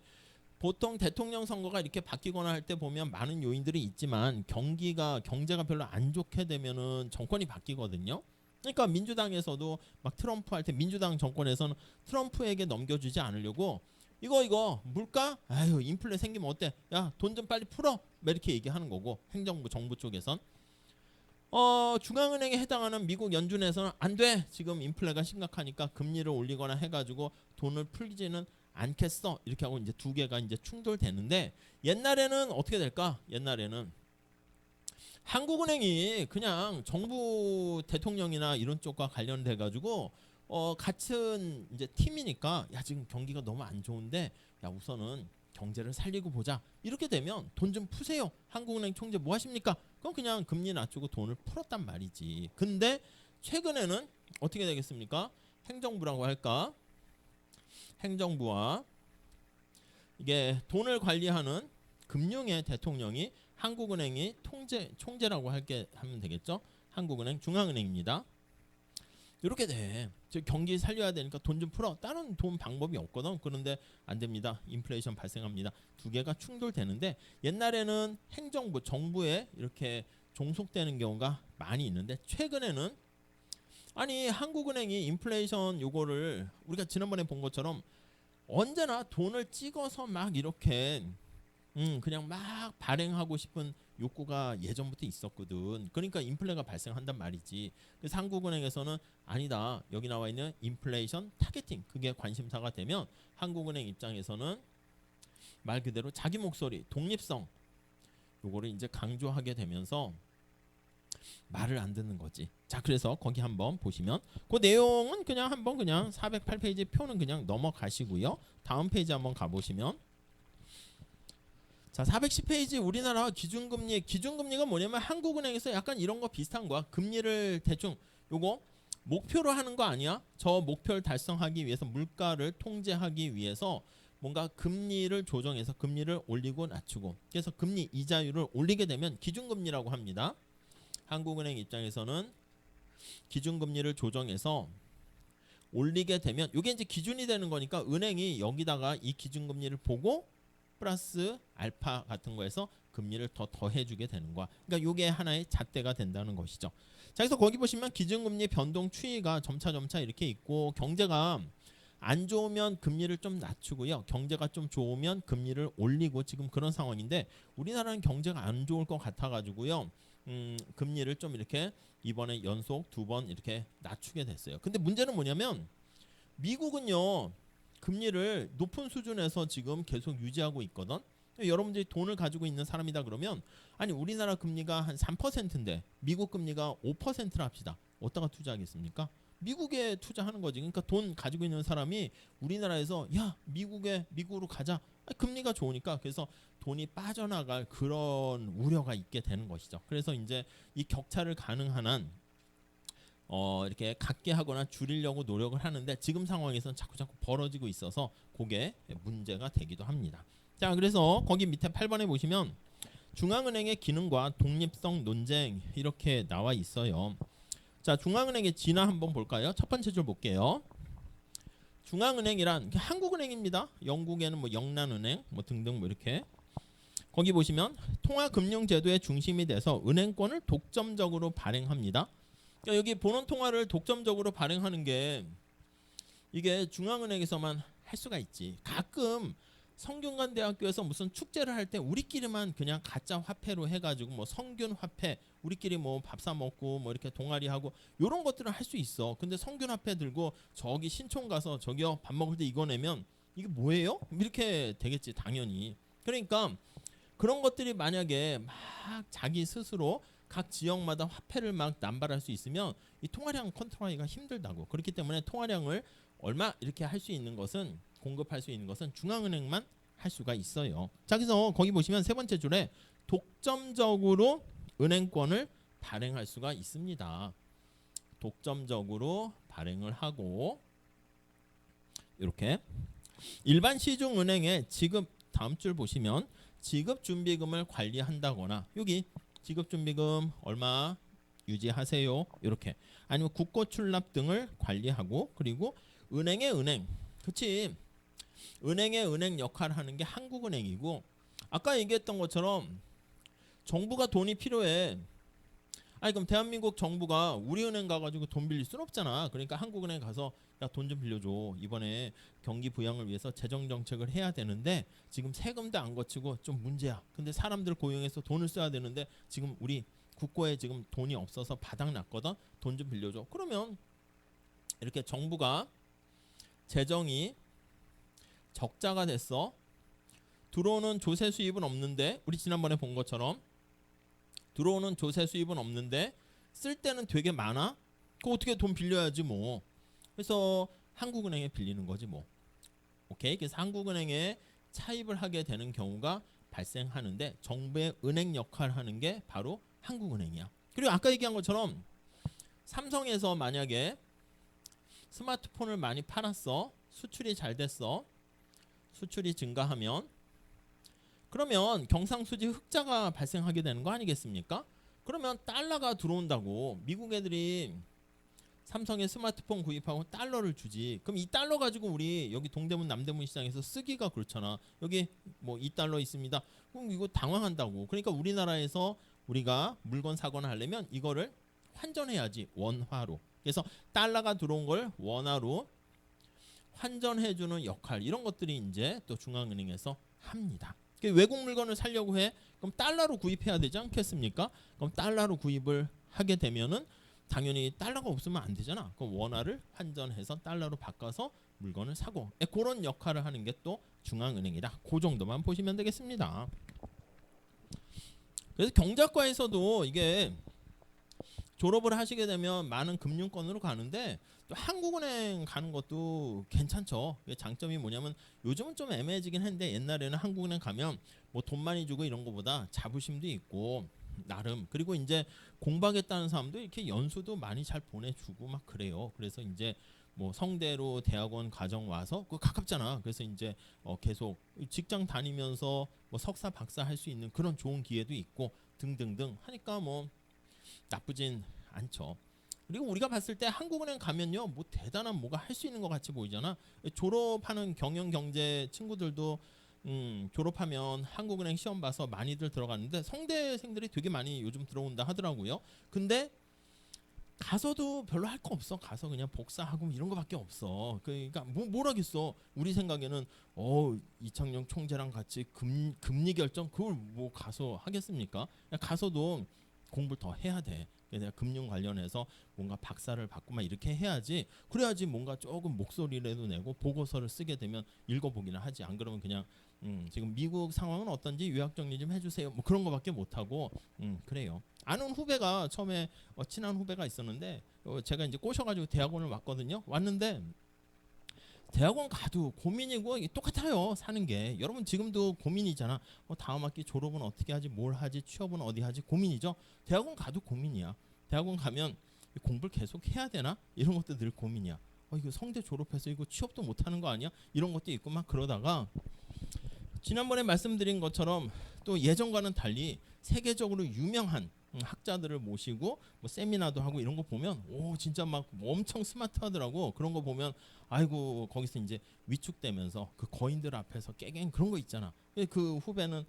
보통 대통령 선거가 이렇게 바뀌거나 할 때 보면 많은 요인들이 있지만 경제가 별로 안 좋게 되면은 정권이 바뀌거든요. 그러니까 민주당에서도 막 트럼프 할 때 민주당 정권에서는 트럼프에게 넘겨주지 않으려고 이거 물가 아유 인플레 생기면 어때? 야, 돈 좀 빨리 풀어. 이렇게 얘기하는 거고 행정부 정부 쪽에선 중앙은행에 해당하는 미국 연준에서는 안 돼. 지금 인플레가 심각하니까 금리를 올리거나 해가지고 돈을 풀지는 않겠어. 이렇게 하고 이제 두 개가 이제 충돌되는데 옛날에는 어떻게 될까? 옛날에는 한국은행이 그냥 정부 대통령이나 이런 쪽과 관련돼 가지고 같은 이제 팀이니까 야 지금 경기가 너무 안 좋은데 야 우선은 경제를 살리고 보자. 이렇게 되면 돈 좀 푸세요. 한국은행 총재 뭐 하십니까? 그럼 그냥 금리 낮추고 돈을 풀었단 말이지. 근데 최근에는 어떻게 되겠습니까? 행정부라고 할까? 행정부와 이게 돈을 관리하는 금융의 대통령이 한국은행이 총재라고 하면 되겠죠. 한국은행 중앙은행입니다. 이렇게 돼. 즉 경기 살려야 되니까 돈 좀 풀어. 다른 돈 방법이 없거든. 그런데 안 됩니다. 인플레이션 발생합니다. 두 개가 충돌되는데 옛날에는 행정부, 정부에 이렇게 종속되는 경우가 많이 있는데 최근에는 아니 한국은행이 인플레이션 요거를 우리가 지난번에 본 것처럼 언제나 돈을 찍어서 막 이렇게 그냥 막 발행하고 싶은 욕구가 예전부터 있었거든. 그러니까 인플레가 발생한단 말이지. 그래서 한국은행에서는 아니다. 여기 나와 있는 인플레이션 타겟팅 그게 관심사가 되면 한국은행 입장에서는 말 그대로 자기 목소리, 독립성 요거를 이제 강조하게 되면서 말을 안 듣는 거지. 자, 그래서 거기 한번 보시면 그 내용은 그냥 한번 그냥 408페이지 표는 그냥 넘어가시고요. 다음 페이지 한번 가보시면 자 410페이지 우리나라 기준금리가 뭐냐면 한국은행에서 약간 이런 거 비슷한 거야. 금리를 대충 요거 목표로 하는 거 아니야. 저 목표를 달성하기 위해서 물가를 통제하기 위해서 뭔가 금리를 조정해서 금리를 올리고 낮추고 그래서 금리 이자율을 올리게 되면 기준금리라고 합니다. 한국은행 입장에서는 기준금리를 조정해서 올리게 되면 이게 이제 기준이 되는 거니까 은행이 여기다가 이 기준금리를 보고 플러스 알파 같은 거에서 금리를 더 더해주게 되는 거야. 그러니까 이게 하나의 잣대가 된다는 것이죠. 자, 그래서 거기 보시면 기준금리 변동 추이가 점차 이렇게 있고 경제가 안 좋으면 금리를 좀 낮추고요. 경제가 좀 좋으면 금리를 올리고 지금 그런 상황인데 우리나라는 경제가 안 좋을 것 같아가지고요. 금리를 좀 이렇게 이번에 연속 2번 이렇게 낮추게 됐어요. 근데 문제는 뭐냐면 미국은요. 금리를 높은 수준에서 지금 계속 유지하고 있거든. 여러분들이 돈을 가지고 있는 사람이다 그러면 아니 우리나라 금리가 한 3%인데 미국 금리가 5%라 합시다. 어디다가 투자하겠습니까? 미국에 투자하는 거지. 그러니까 돈 가지고 있는 사람이 우리나라에서 야 미국으로 가자. 금리가 좋으니까 그래서 돈이 빠져나갈 그런 우려가 있게 되는 것이죠. 그래서 이제 이 격차를 가능한 한 이렇게 갖게 하거나 줄이려고 노력을 하는데 지금 상황에서는 자꾸 벌어지고 있어서 그게 문제가 되기도 합니다. 자, 그래서 거기 밑에 8번에 보시면 중앙은행의 기능과 독립성 논쟁 이렇게 나와 있어요. 자, 중앙은행의 진화 한번 볼까요? 첫 번째 줄 볼게요. 중앙은행이란 한국은행입니다. 영국에는 뭐 영란은행 뭐 등등 뭐 이렇게 거기 보시면 통화금융제도의 중심이 돼서 은행권을 독점적으로 발행합니다. 그러니까 여기 본원 통화를 독점적으로 발행하는 게 이게 중앙은행에서만 할 수가 있지. 가끔 성균관 대학교에서 무슨 축제를 할 때 우리끼리만 그냥 가짜 화폐로 해가지고 뭐 성균 화폐 우리끼리 뭐 밥 사 먹고 뭐 이렇게 동아리 하고 이런 것들은 할 수 있어. 근데 성균 화폐 들고 저기 신촌 가서 저기요 밥 먹을 때 이거 내면 이게 뭐예요? 이렇게 되겠지 당연히. 그러니까 그런 것들이 만약에 막 자기 스스로 각 지역마다 화폐를 막 남발할 수 있으면 이 통화량 컨트롤하기가 힘들다고. 그렇기 때문에 통화량을 얼마 이렇게 할 수 있는 것은 공급할 수 있는 것은 중앙은행만 할 수가 있어요. 자, 그래서 거기 보시면 세 번째 줄에 독점적으로 은행권을 발행할 수가 있습니다. 독점적으로 발행을 하고 이렇게 일반 시중은행의 지급 다음 줄 보시면 지급준비금을 관리한다거나 여기 지급준비금 얼마 유지하세요 이렇게 아니면 국고출납 등을 관리하고 그리고 은행의 그치 은행의 은행 역할을 하는 게 한국은행이고 아까 얘기했던 것처럼 정부가 돈이 필요해. 아니 그럼 대한민국 정부가 우리은행 가가지고 돈 빌릴 순 없잖아. 그러니까 한국은행 가서 야 돈 좀 빌려줘. 이번에 경기 부양을 위해서 재정정책을 해야 되는데 지금 세금도 안 거치고 좀 문제야. 근데 사람들 고용해서 돈을 써야 되는데 지금 우리 국고에 지금 돈이 없어서 바닥났거든. 돈 좀 빌려줘. 그러면 이렇게 정부가 재정이 적자가 됐어. 들어오는 조세 수입은 없는데 우리 지난번에 본 것처럼 들어오는 조세 수입은 없는데 쓸 때는 되게 많아. 그거 어떻게 돈 빌려야지 뭐. 그래서 한국은행에 빌리는 거지 뭐. 오케이. 그래서 한국은행에 차입을 하게 되는 경우가 발생하는데 정부의 은행 역할을 하는 게 바로 한국은행이야. 그리고 아까 얘기한 것처럼 삼성에서 만약에 스마트폰을 많이 팔았어. 수출이 잘 됐어. 수출이 증가하면 그러면 경상수지 흑자가 발생하게 되는 거 아니겠습니까? 그러면 달러가 들어온다고. 미국 애들이 삼성의 스마트폰 구입하고 달러를 주지. 그럼 이 달러 가지고 우리 여기 동대문 남대문 시장에서 쓰기가 그렇잖아. 여기 뭐 2달러 있습니다. 그럼 이거 당황한다고. 그러니까 우리나라에서 우리가 물건 사거나 하려면 이거를 환전해야지. 원화로. 그래서 달러가 들어온 걸 원화로 환전해주는 역할 이런 것들이 이제 또 중앙은행에서 합니다. 외국 물건을 사려고 해. 그럼 달러로 구입해야 되지 않겠습니까? 그럼 달러로 구입을 하게 되면은 당연히 달러가 없으면 안 되잖아. 그럼 원화를 환전해서 달러로 바꿔서 물건을 사고 그런 역할을 하는 게 또 중앙은행이다. 그 정도만 보시면 되겠습니다. 그래서 경제학과에서도 이게 졸업을 하시게 되면 많은 금융권으로 가는데 또 한국은행 가는 것도 괜찮죠. 장점이 뭐냐면 요즘은 좀 애매해지긴 했는데 옛날에는 한국은행 가면 뭐 돈 많이 주고 이런 거보다 자부심도 있고 나름 그리고 이제 공부하겠다는 사람도 이렇게 연수도 많이 잘 보내주고 막 그래요. 그래서 이제 뭐 성대로 대학원 과정 와서 그 가깝잖아. 그래서 이제 계속 직장 다니면서 뭐 석사 박사 할 수 있는 그런 좋은 기회도 있고 등등등 하니까 뭐 나쁘진 않죠. 그리고 우리가 봤을 때 한국은행 가면요, 뭐 대단한 뭐가 할 수 있는 것 같이 보이잖아. 졸업하는 경영 경제 친구들도 졸업하면 한국은행 시험 봐서 많이들 들어가는데 성대생들이 되게 많이 요즘 들어온다 하더라고요. 근데 가서도 별로 할 거 없어. 가서 그냥 복사하고 이런 거밖에 없어. 그러니까 뭘 하겠어. 우리 생각에는 이창용 총재랑 같이 금리 결정 그걸 뭐 가서 하겠습니까? 그냥 가서도 공부를 더 해야 돼. 내가 금융 관련해서 뭔가 박사를 받고 막 이렇게 해야지. 그래야지 뭔가 조금 목소리라도 내고 보고서를 쓰게 되면 읽어보기나 하지. 안 그러면 그냥 지금 미국 상황은 어떤지 요약 정리 좀 해주세요. 뭐 그런 거밖에 못 하고 그래요. 아는 후배가 처음에 친한 후배가 있었는데 제가 이제 꼬셔가지고 대학원을 왔거든요. 왔는데 대학원 가도 고민이고 똑같아요. 사는 게 여러분 지금도 고민이잖아. 다음 학기 졸업은 어떻게 하지, 뭘 하지, 취업은 어디 하지 고민이죠. 대학원 가도 고민이야. 대학원 가면 공부를 계속 해야 되나 이런 것도 늘 고민이야. 이거 성대 졸업해서 이거 취업도 못하는 거 아니야? 이런 것도 있고 막 그러다가 지난번에 말씀드린 것처럼 또 예전과는 달리 세계적으로 유명한 학자들을 모시고 뭐 세미나도 하고 이런 거 보면 진짜 막 엄청 스마트하더라고. 그런 거 보면 아이고 거기서 이제 위축되면서 그 거인들 앞에서 깨갱 그런 거 있잖아. 그 후배는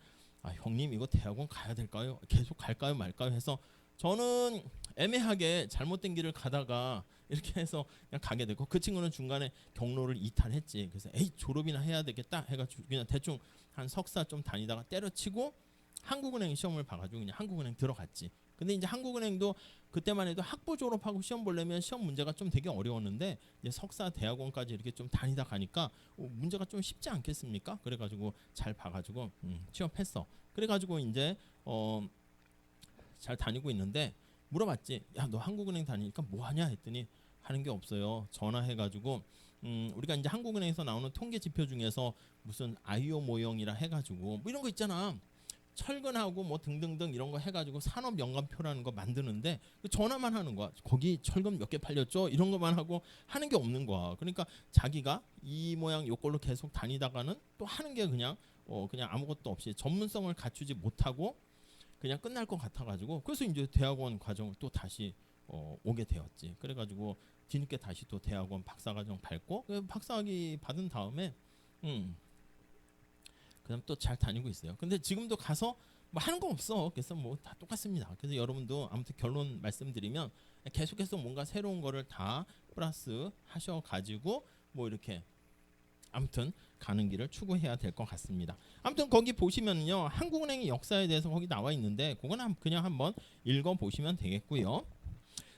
형님 이거 대학원 가야 될까요? 계속 갈까요 말까요 해서 저는 애매하게 잘못된 길을 가다가 이렇게 해서 그냥 가게 되고 그 친구는 중간에 경로를 이탈했지. 그래서 졸업이나 해야 되겠다 해가지고 그냥 대충 한 석사 좀 다니다가 때려치고 한국은행 시험을 봐가지고 그냥 한국은행 들어갔지. 근데 이제 한국은행도 그때만 해도 학부 졸업하고 시험 보려면 시험 문제가 좀 되게 어려웠는데 이제 석사 대학원까지 이렇게 좀 다니다 가니까 문제가 좀 쉽지 않겠습니까? 그래가지고 잘 봐가지고 취업했어. 그래가지고 이제 잘 다니고 있는데 물어봤지. 야 너 한국은행 다니니까 뭐 하냐 했더니 하는 게 없어요. 전화해가지고 우리가 이제 한국은행에서 나오는 통계 지표 중에서 무슨 아이오 모형이라 해가지고 뭐 이런 거 있잖아. 철근하고 뭐 등등등 이런 거 해가지고 산업 연관표라는 거 만드는데 전화만 하는 거야. 거기 철근 몇 개 팔렸죠? 이런 것만 하고 하는 게 없는 거야. 그러니까 자기가 이 모양 요걸로 계속 다니다가는 또 하는 게 그냥 아무것도 없이 전문성을 갖추지 못하고 그냥 끝날 것 같아가지고 그래서 이제 대학원 과정을 또 다시 오게 되었지. 그래가지고 뒤늦게 다시 또 대학원 박사과정 밟고 박사학위 받은 다음에 그다음 또 잘 다니고 있어요. 근데 지금도 가서 뭐 하는 거 없어. 그래서 뭐 다 똑같습니다. 그래서 여러분도 아무튼 결론 말씀드리면 계속해서 뭔가 새로운 거를 다 플러스 하셔가지고 뭐 이렇게 아무튼 가는 길을 추구해야 될 것 같습니다. 아무튼 거기 보시면요 한국은행의 역사에 대해서 거기 나와 있는데 그건 그냥 한번 읽어보시면 되겠고요.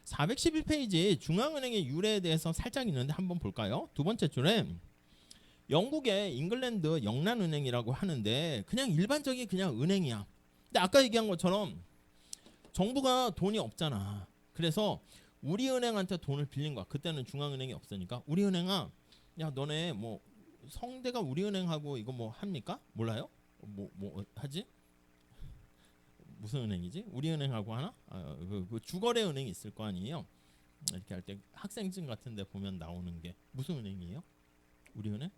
411페이지 중앙은행의 유래에 대해서 살짝 있는데 한번 볼까요? 두 번째 줄에 영국의 잉글랜드 영란은행이라고 하는데 그냥 일반적인 그냥 은행이야. 근데 아까 얘기한 것처럼 정부가 돈이 없잖아. 그래서 우리은행한테 돈을 빌린 거야. 그때는 중앙은행이 없으니까 우리은행아 야 너네 뭐 성대가 우리은행하고 이거 뭐 합니까? 몰라요? 뭐 하지? 무슨 은행이지? 우리은행하고 하나? 그 주거래 은행이 있을 거 아니에요? 이렇게 할 때 학생증 같은데 보면 나오는 게 무슨 은행이에요? 우리은행?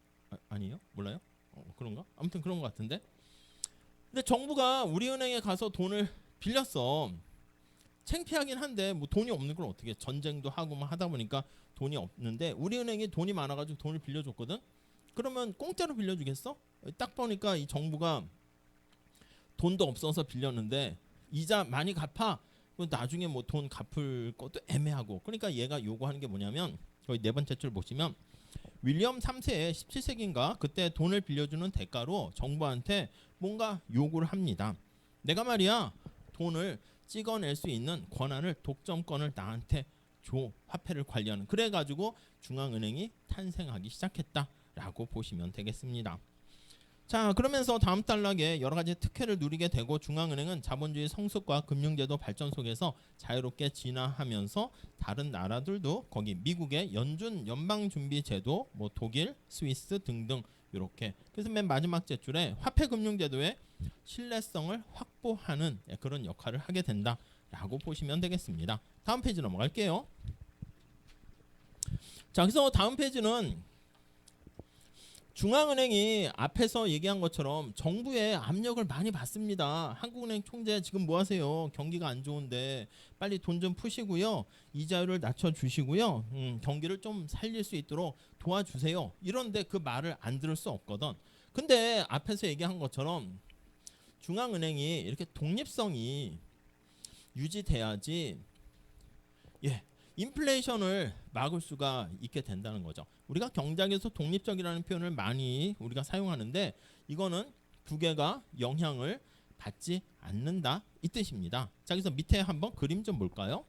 아니에요? 몰라요? 그런가? 아무튼 그런 것 같은데. 근데 정부가 우리은행에 가서 돈을 빌렸어. 창피하긴 한데 뭐 돈이 없는 걸 어떻게 전쟁도 하고 막 하다 보니까 돈이 없는데 우리은행이 돈이 많아가지고 돈을 빌려줬거든. 그러면 공짜로 빌려주겠어? 딱 보니까 이 정부가 돈도 없어서 빌렸는데 이자 많이 갚아. 나중에 뭐 돈 갚을 것도 애매하고. 그러니까 얘가 요구하는 게 뭐냐면 거기 네 번째 줄 보시면 윌리엄 3세의 17세기인가 그때 돈을 빌려주는 대가로 정부한테 뭔가 요구를 합니다. 내가 말이야 돈을 찍어낼 수 있는 권한을 독점권을 나한테 줘. 화폐를 관리하는. 그래가지고 중앙은행이 탄생하기 시작했다라고 보시면 되겠습니다. 자 그러면서 다음 단락에 여러가지 특혜를 누리게 되고 중앙은행은 자본주의 성숙과 금융제도 발전 속에서 자유롭게 진화하면서 다른 나라들도 거기 미국의 연준 연방준비제도 뭐 독일, 스위스 등등 이렇게 그래서 맨 마지막 제줄에 화폐금융제도의 신뢰성을 확보하는 그런 역할을 하게 된다라고 보시면 되겠습니다. 다음 페이지 넘어갈게요. 자 그래서 다음 페이지는 중앙은행이 앞에서 얘기한 것처럼 정부의 압력을 많이 받습니다. 한국은행 총재 지금 뭐 하세요? 경기가 안 좋은데 빨리 돈 좀 푸시고요. 이자율을 낮춰주시고요. 경기를 좀 살릴 수 있도록 도와주세요. 이런데 그 말을 안 들을 수 없거든. 근데 앞에서 얘기한 것처럼 중앙은행이 이렇게 독립성이 유지돼야지 인플레이션을 막을 수가 있게 된다는 거죠. 우리가 경제학에서 독립적이라는 표현을 많이 우리가 사용하는데 이거는 두 개가 영향을 받지 않는다 이 뜻입니다. 자, 그래서 밑에 한번 그림 좀 볼까요?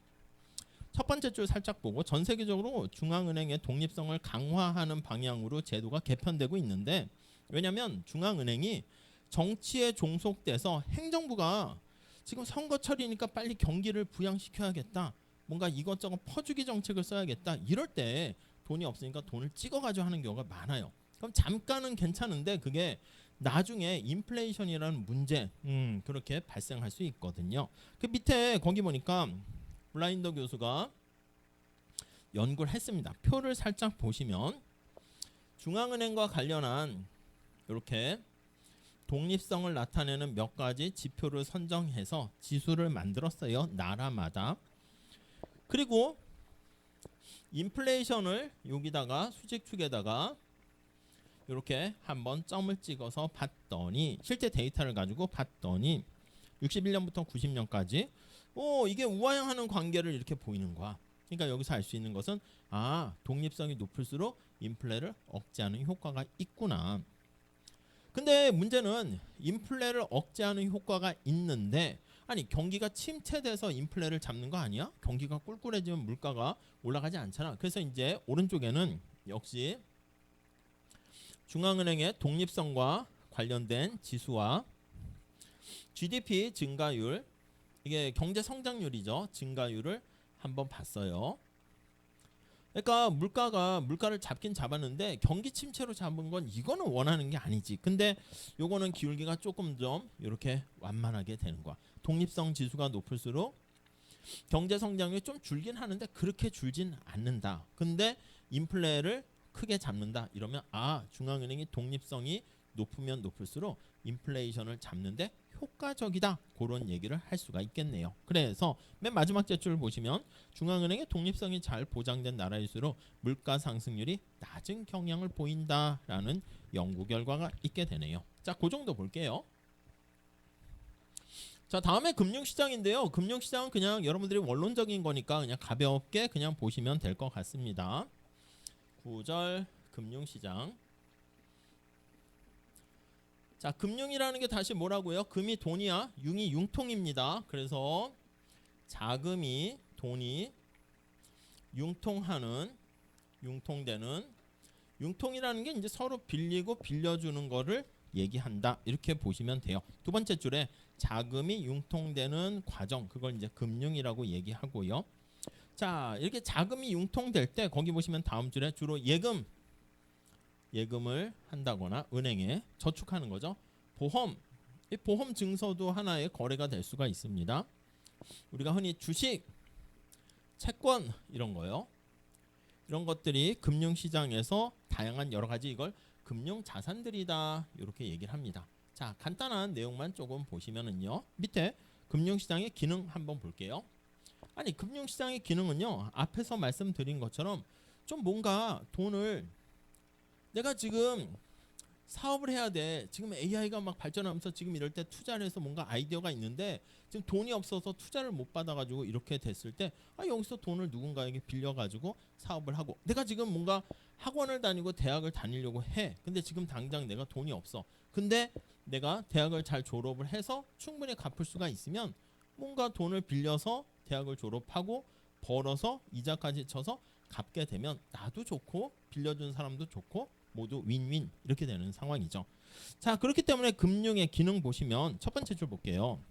첫 번째 줄 살짝 보고 전 세계적으로 중앙은행의 독립성을 강화하는 방향으로 제도가 개편되고 있는데 왜냐하면 중앙은행이 정치에 종속돼서 행정부가 지금 선거철이니까 빨리 경기를 부양시켜야겠다. 뭔가 이것저것 퍼주기 정책을 써야겠다. 이럴 때 돈이 없으니까 돈을 찍어가지고 하는 경우가 많아요. 그럼 잠깐은 괜찮은데 그게 나중에 인플레이션이라는 문제 그렇게 발생할 수 있거든요. 그 밑에 거기 보니까 블라인더 교수가 연구를 했습니다. 표를 살짝 보시면 중앙은행과 관련한 이렇게 독립성을 나타내는 몇 가지 지표를 선정해서 지수를 만들었어요. 나라마다. 그리고 인플레이션을 여기다가 수직축에다가 이렇게 한번 점을 찍어서 봤더니 실제 데이터를 가지고 봤더니 61년부터 90년까지 이게 우하향하는 관계를 이렇게 보이는 거야. 그러니까 여기서 알 수 있는 것은 독립성이 높을수록 인플레를 억제하는 효과가 있구나. 근데 문제는 인플레를 억제하는 효과가 있는데 아니 경기가 침체돼서 인플레를 잡는 거 아니야? 경기가 꿀꿀해지면 물가가 올라가지 않잖아. 그래서 이제 오른쪽에는 역시 중앙은행의 독립성과 관련된 지수와 GDP 증가율 이게 경제 성장률이죠. 증가율을 한번 봤어요. 그러니까 물가를 잡긴 잡았는데 경기 침체로 잡은 건 이거는 원하는 게 아니지. 근데 요거는 기울기가 조금 좀 이렇게 완만하게 되는 거야. 독립성 지수가 높을수록 경제 성장률이 좀 줄긴 하는데 그렇게 줄진 않는다. 근데 인플레를 크게 잡는다. 이러면 중앙은행이 독립성이 높으면 높을수록 인플레이션을 잡는데 효과적이다. 그런 얘기를 할 수가 있겠네요. 그래서 맨 마지막 제출을 보시면 중앙은행의 독립성이 잘 보장된 나라일수록 물가 상승률이 낮은 경향을 보인다라는 연구 결과가 있게 되네요. 자, 그 정도 볼게요. 자, 다음에 금융시장인데요. 금융시장은 그냥 여러분들이 원론적인 거니까 그냥 가볍게 그냥 보시면 될 것 같습니다. 9절 금융시장. 자, 금융이라는 게 다시 뭐라고요? 금이 돈이야, 융이 융통입니다. 그래서 자금이 돈이 융통되는 융통이라는 게 이제 서로 빌리고 빌려주는 거를 얘기한다. 이렇게 보시면 돼요. 두 번째 줄에 자금이 융통되는 과정 그걸 이제 금융이라고 얘기하고요. 자, 이렇게 자금이 융통될 때 거기 보시면 다음 줄에 주로 예금을 한다거나 은행에 저축하는 거죠. 이 보험 증서도 하나의 거래가 될 수가 있습니다. 우리가 흔히 주식, 채권 이런 거요. 이런 것들이 금융시장에서 다양한 여러 가지 이걸 금융자산들이다 이렇게 얘기를 합니다. 자, 간단한 내용만 조금 보시면은요. 밑에 금융시장의 기능 한번 볼게요. 아니 금융시장의 기능은요. 앞에서 말씀드린 것처럼 좀 뭔가 돈을 내가 지금 사업을 해야 돼. 지금 AI가 막 발전하면서 지금 이럴 때 투자를 해서 뭔가 아이디어가 있는데 지금 돈이 없어서 투자를 못 받아가지고 이렇게 됐을 때 여기서 돈을 누군가에게 빌려가지고 사업을 하고 내가 지금 뭔가 학원을 다니고 대학을 다니려고 해. 근데 지금 당장 내가 돈이 없어. 근데 내가 대학을 잘 졸업을 해서 충분히 갚을 수가 있으면 뭔가 돈을 빌려서 대학을 졸업하고 벌어서 이자까지 쳐서 갚게 되면 나도 좋고 빌려준 사람도 좋고 모두 윈윈 이렇게 되는 상황이죠. 자, 그렇기 때문에 금융의 기능 보시면 첫 번째 줄 볼게요.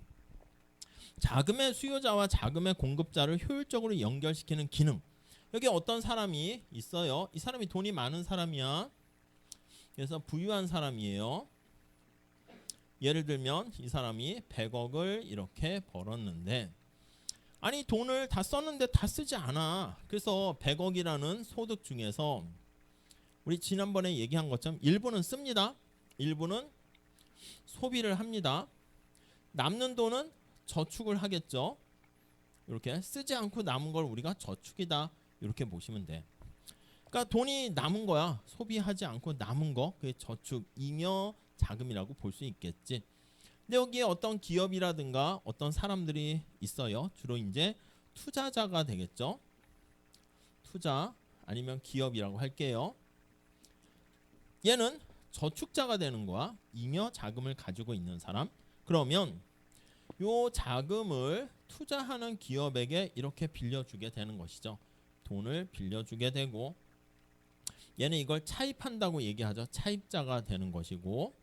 자금의 수요자와 자금의 공급자를 효율적으로 연결시키는 기능. 여기 어떤 사람이 있어요. 이 사람이 돈이 많은 사람이야. 그래서 부유한 사람이에요. 예를 들면 이 사람이 100억을 이렇게 벌었는데 아니 돈을 다 썼는데 다 쓰지 않아. 그래서 100억이라는 소득 중에서 우리 지난번에 얘기한 것처럼 일부는 씁니다. 일부는 소비를 합니다. 남는 돈은 저축을 하겠죠. 이렇게 쓰지 않고 남은 걸 우리가 저축이다 이렇게 보시면 돼. 그러니까 돈이 남은 거야. 소비하지 않고 남은 거 그게 저축, 잉여 자금이라고 볼 수 있겠지. 근데 여기에 어떤 기업이라든가 어떤 사람들이 있어요. 주로 이제 투자자가 되겠죠. 투자 아니면 기업이라고 할게요. 얘는 저축자가 되는 거야. 잉여 자금을 가지고 있는 사람. 그러면 요 자금을 투자하는 기업에게 이렇게 빌려주게 되는 것이죠. 돈을 빌려주게 되고 얘는 이걸 차입한다고 얘기하죠. 차입자가 되는 것이고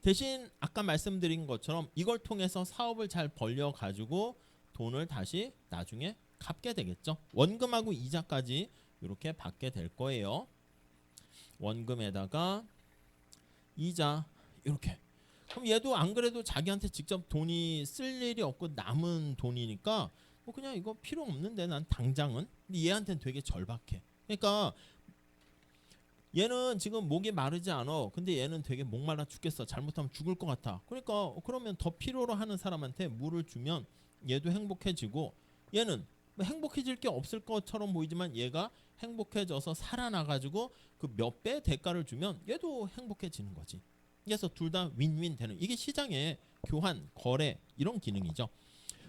대신 아까 말씀드린 것처럼 이걸 통해서 사업을 잘 벌려가지고 돈을 다시 나중에 갚게 되겠죠. 원금하고 이자까지 이렇게 받게 될 거예요. 원금에다가 이자 이렇게. 그럼 얘도 안 그래도 자기한테 직접 돈이 쓸 일이 없고 남은 돈이니까 뭐 그냥 이거 필요 없는데 난 당장은. 근데 얘한테는 되게 절박해. 그러니까 얘는 지금 목이 마르지 않아. 근데 얘는 되게 목말라 죽겠어. 잘못하면 죽을 것 같아. 그러니까 그러면 더 필요로 하는 사람한테 물을 주면 얘도 행복해지고 얘는 행복해질 게 없을 것처럼 보이지만 얘가 행복해져서 살아나가지고 그 몇 배 대가를 주면 얘도 행복해지는 거지. 그래서 둘 다 윈윈 되는 이게 시장의 교환, 거래 이런 기능이죠.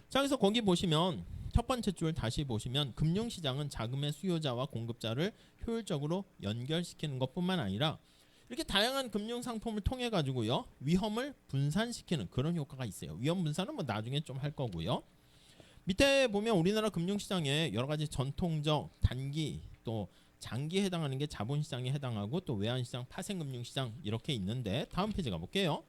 자, 그래서 거기 보시면 첫 번째 줄 다시 보시면 금융시장은 자금의 수요자와 공급자를 효율적으로 연결시키는 것뿐만 아니라 이렇게 다양한 금융상품을 통해 가지고요 위험을 분산시키는 그런 효과가 있어요. 위험 분산은 뭐 나중에 좀 할 거고요. 밑에 보면 우리나라 금융시장에 여러 가지 전통적 단기 또 장기에 해당하는 게 자본시장에 해당하고 또 외환시장, 파생금융시장 이렇게 있는데 다음 페이지 가볼게요.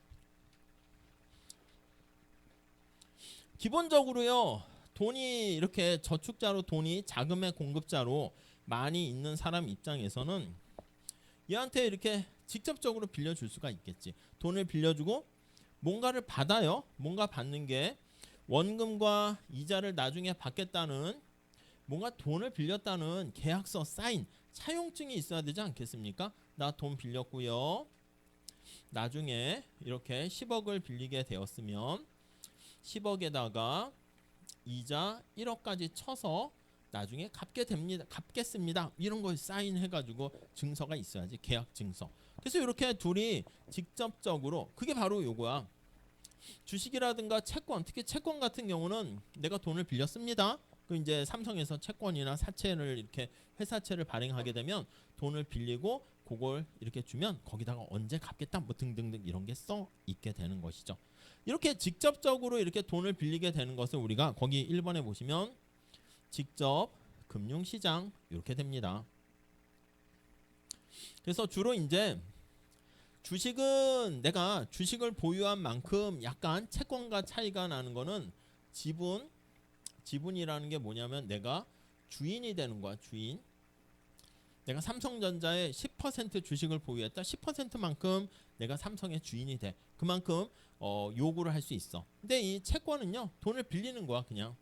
기본적으로요 돈이 이렇게 저축자로 돈이 자금의 공급자로 많이 있는 사람 입장에서는 얘한테 이렇게 직접적으로 빌려줄 수가 있겠지. 돈을 빌려주고 뭔가를 받아요. 뭔가 받는 게 원금과 이자를 나중에 받겠다는 뭔가 돈을 빌렸다는 계약서 사인 차용증이 있어야 되지 않겠습니까? 나 돈 빌렸고요. 나중에 이렇게 10억을 빌리게 되었으면 10억에다가 이자 1억까지 쳐서 나중에 갚겠습니다. 이런 거 사인해가지고 증서가 있어야지. 계약 증서. 그래서 이렇게 둘이 직접적으로 그게 바로 요거야. 주식이라든가 채권, 특히 채권 같은 경우는 내가 돈을 빌렸습니다. 그 이제 삼성에서 채권이나 사채를 이렇게 회사채를 발행하게 되면 돈을 빌리고 그걸 이렇게 주면 거기다가 언제 갚겠다 뭐 등등등 이런 게 써 있게 되는 것이죠. 이렇게 직접적으로 이렇게 돈을 빌리게 되는 것을 우리가 거기 1번에 보시면 직접 금융시장 이렇게 됩니다. 그래서 주로 이제 주식은 내가 주식을 보유한 만큼 약간 채권과 차이가 나는 거는 지분이라는 게 뭐냐면 내가 주인이 되는 거야. 주인. 내가 삼성전자의 10% 주식을 보유했다. 10%만큼 내가 삼성의 주인이 돼. 그만큼 요구를 할 수 있어. 근데 이 채권은요. 돈을 빌리는 거야. 그냥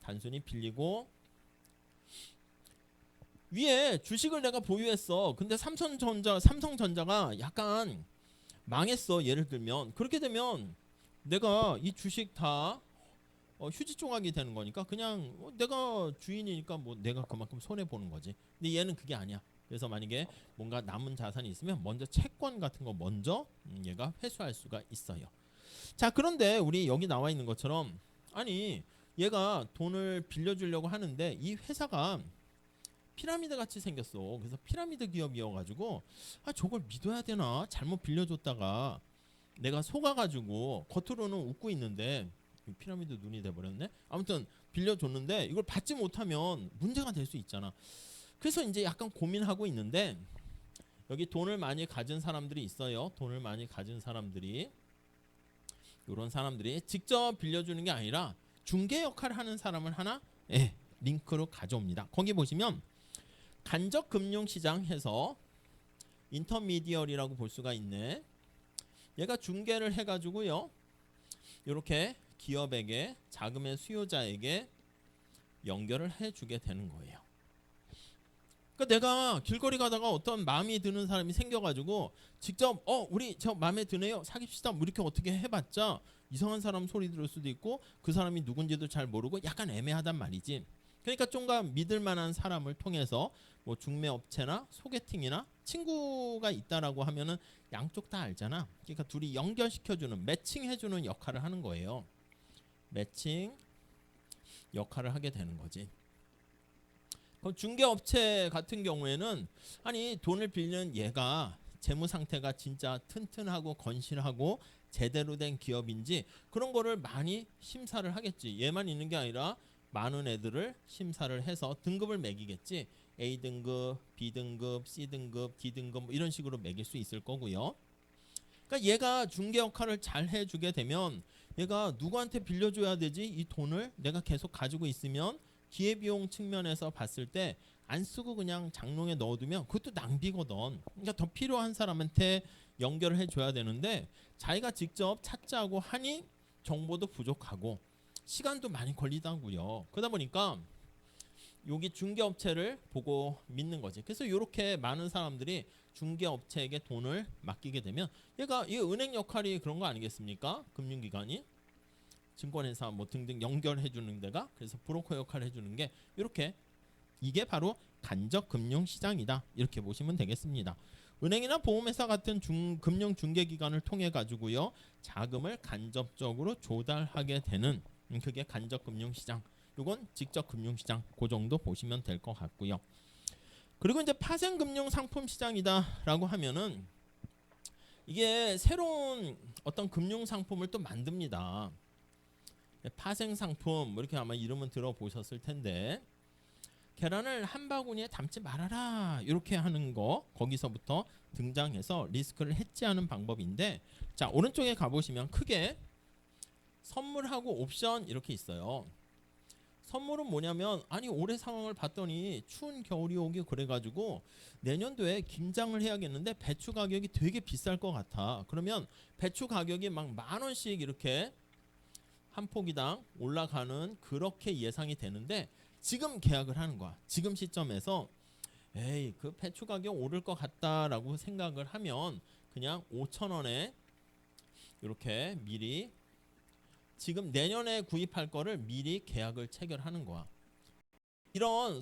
단순히 빌리고 위에 주식을 내가 보유했어. 근데 삼성전자가 약간 망했어. 예를 들면 그렇게 되면 내가 이 주식 다 휴지 조각이 되는 거니까 그냥 내가 주인이니까 뭐 내가 그만큼 손해 보는 거지. 근데 얘는 그게 아니야. 그래서 만약에 뭔가 남은 자산이 있으면 먼저 채권 같은 거 먼저 얘가 회수할 수가 있어요. 자, 그런데 우리 여기 나와 있는 것처럼 아니 얘가 돈을 빌려주려고 하는데 이 회사가 피라미드 같이 생겼어. 그래서 피라미드 기업이어가지고 저걸 믿어야 되나? 잘못 빌려줬다가 내가 속아가지고 겉으로는 웃고 있는데 피라미드 눈이 돼버렸네. 아무튼 빌려줬는데 이걸 받지 못하면 문제가 될 수 있잖아. 그래서 이제 약간 고민하고 있는데 여기 돈을 많이 가진 사람들이 있어요. 돈을 많이 가진 사람들이 이런 사람들이 직접 빌려주는 게 아니라 중개 역할을 하는 사람을 하나 링크로 가져옵니다. 거기 보시면 간접 금융시장 해서 인터미디어리라고 볼 수가 있네. 얘가 중개를 해가지고요. 이렇게 기업에게 자금의 수요자에게 연결을 해주게 되는 거예요. 그러니까 내가 길거리 가다가 어떤 마음이 드는 사람이 생겨가지고 직접 우리 저 마음에 드네요 사귀시다 뭐 이렇게 어떻게 해봤자 이상한 사람 소리 들을 수도 있고 그 사람이 누군지도 잘 모르고 약간 애매하단 말이지. 그러니까 좀가 믿을 만한 사람을 통해서 뭐 중매업체나 소개팅이나 친구가 있다라고 하면은 양쪽 다 알잖아. 그러니까 둘이 연결시켜주는 매칭해주는 역할을 하는 거예요. 매칭 역할을 하게 되는 거지. 그럼 중개업체 같은 경우에는 아니 돈을 빌리는 얘가 재무 상태가 진짜 튼튼하고 건실하고 제대로 된 기업인지 그런 거를 많이 심사를 하겠지. 얘만 있는 게 아니라 많은 애들을 심사를 해서 등급을 매기겠지. A등급, B등급, C등급, D등급 뭐 이런 식으로 매길 수 있을 거고요. 그러니까 얘가 중개 역할을 잘 해주게 되면 얘가 누구한테 빌려줘야 되지? 이 돈을 내가 계속 가지고 있으면 기회비용 측면에서 봤을 때 안 쓰고 그냥 장롱에 넣어두면 그것도 낭비거든. 그러니까 더 필요한 사람한테 연결을 해줘야 되는데 자기가 직접 찾자고 하니 정보도 부족하고 시간도 많이 걸리다고요. 그러다 보니까 여기 중개업체를 보고 믿는 거지. 그래서 이렇게 많은 사람들이 중개업체에게 돈을 맡기게 되면 얘가 이 은행 역할이 그런 거 아니겠습니까? 금융기관이 증권회사 뭐 등등 연결해 주는 데가 그래서 브로커 역할을 해주는 게 이렇게 이게 바로 간접 금융시장이다 이렇게 보시면 되겠습니다. 은행이나 보험회사 같은 금융 중개기관을 통해 가지고요 자금을 간접적으로 조달하게 되는 그게 간접 금융시장. 이건 직접 금융시장 그 정도 보시면 될 것 같고요. 그리고 이제 파생 금융 상품 시장이다라고 하면은 이게 새로운 어떤 금융 상품을 또 만듭니다. 파생 상품 뭐 이렇게 아마 이름은 들어보셨을 텐데 계란을 한 바구니에 담지 말아라 이렇게 하는 거 거기서부터 등장해서 리스크를 해지하는 방법인데 자 오른쪽에 가보시면 크게 선물하고 옵션 이렇게 있어요. 선물은 뭐냐면 아니 올해 상황을 봤더니 추운 겨울이 오기 그래가지고 내년도에 김장을 해야겠는데 배추 가격이 되게 비쌀 것 같아. 그러면 배추 가격이 막 10,000원씩 이렇게 한 포기당 올라가는 그렇게 예상이 되는데 지금 계약을 하는 거야. 지금 시점에서 에이 그 배추 가격 오를 것 같다라고 생각을 하면 그냥 5,000원에 이렇게 미리 지금 내년에 구입할 거를 미리 계약을 체결하는 거야. 이런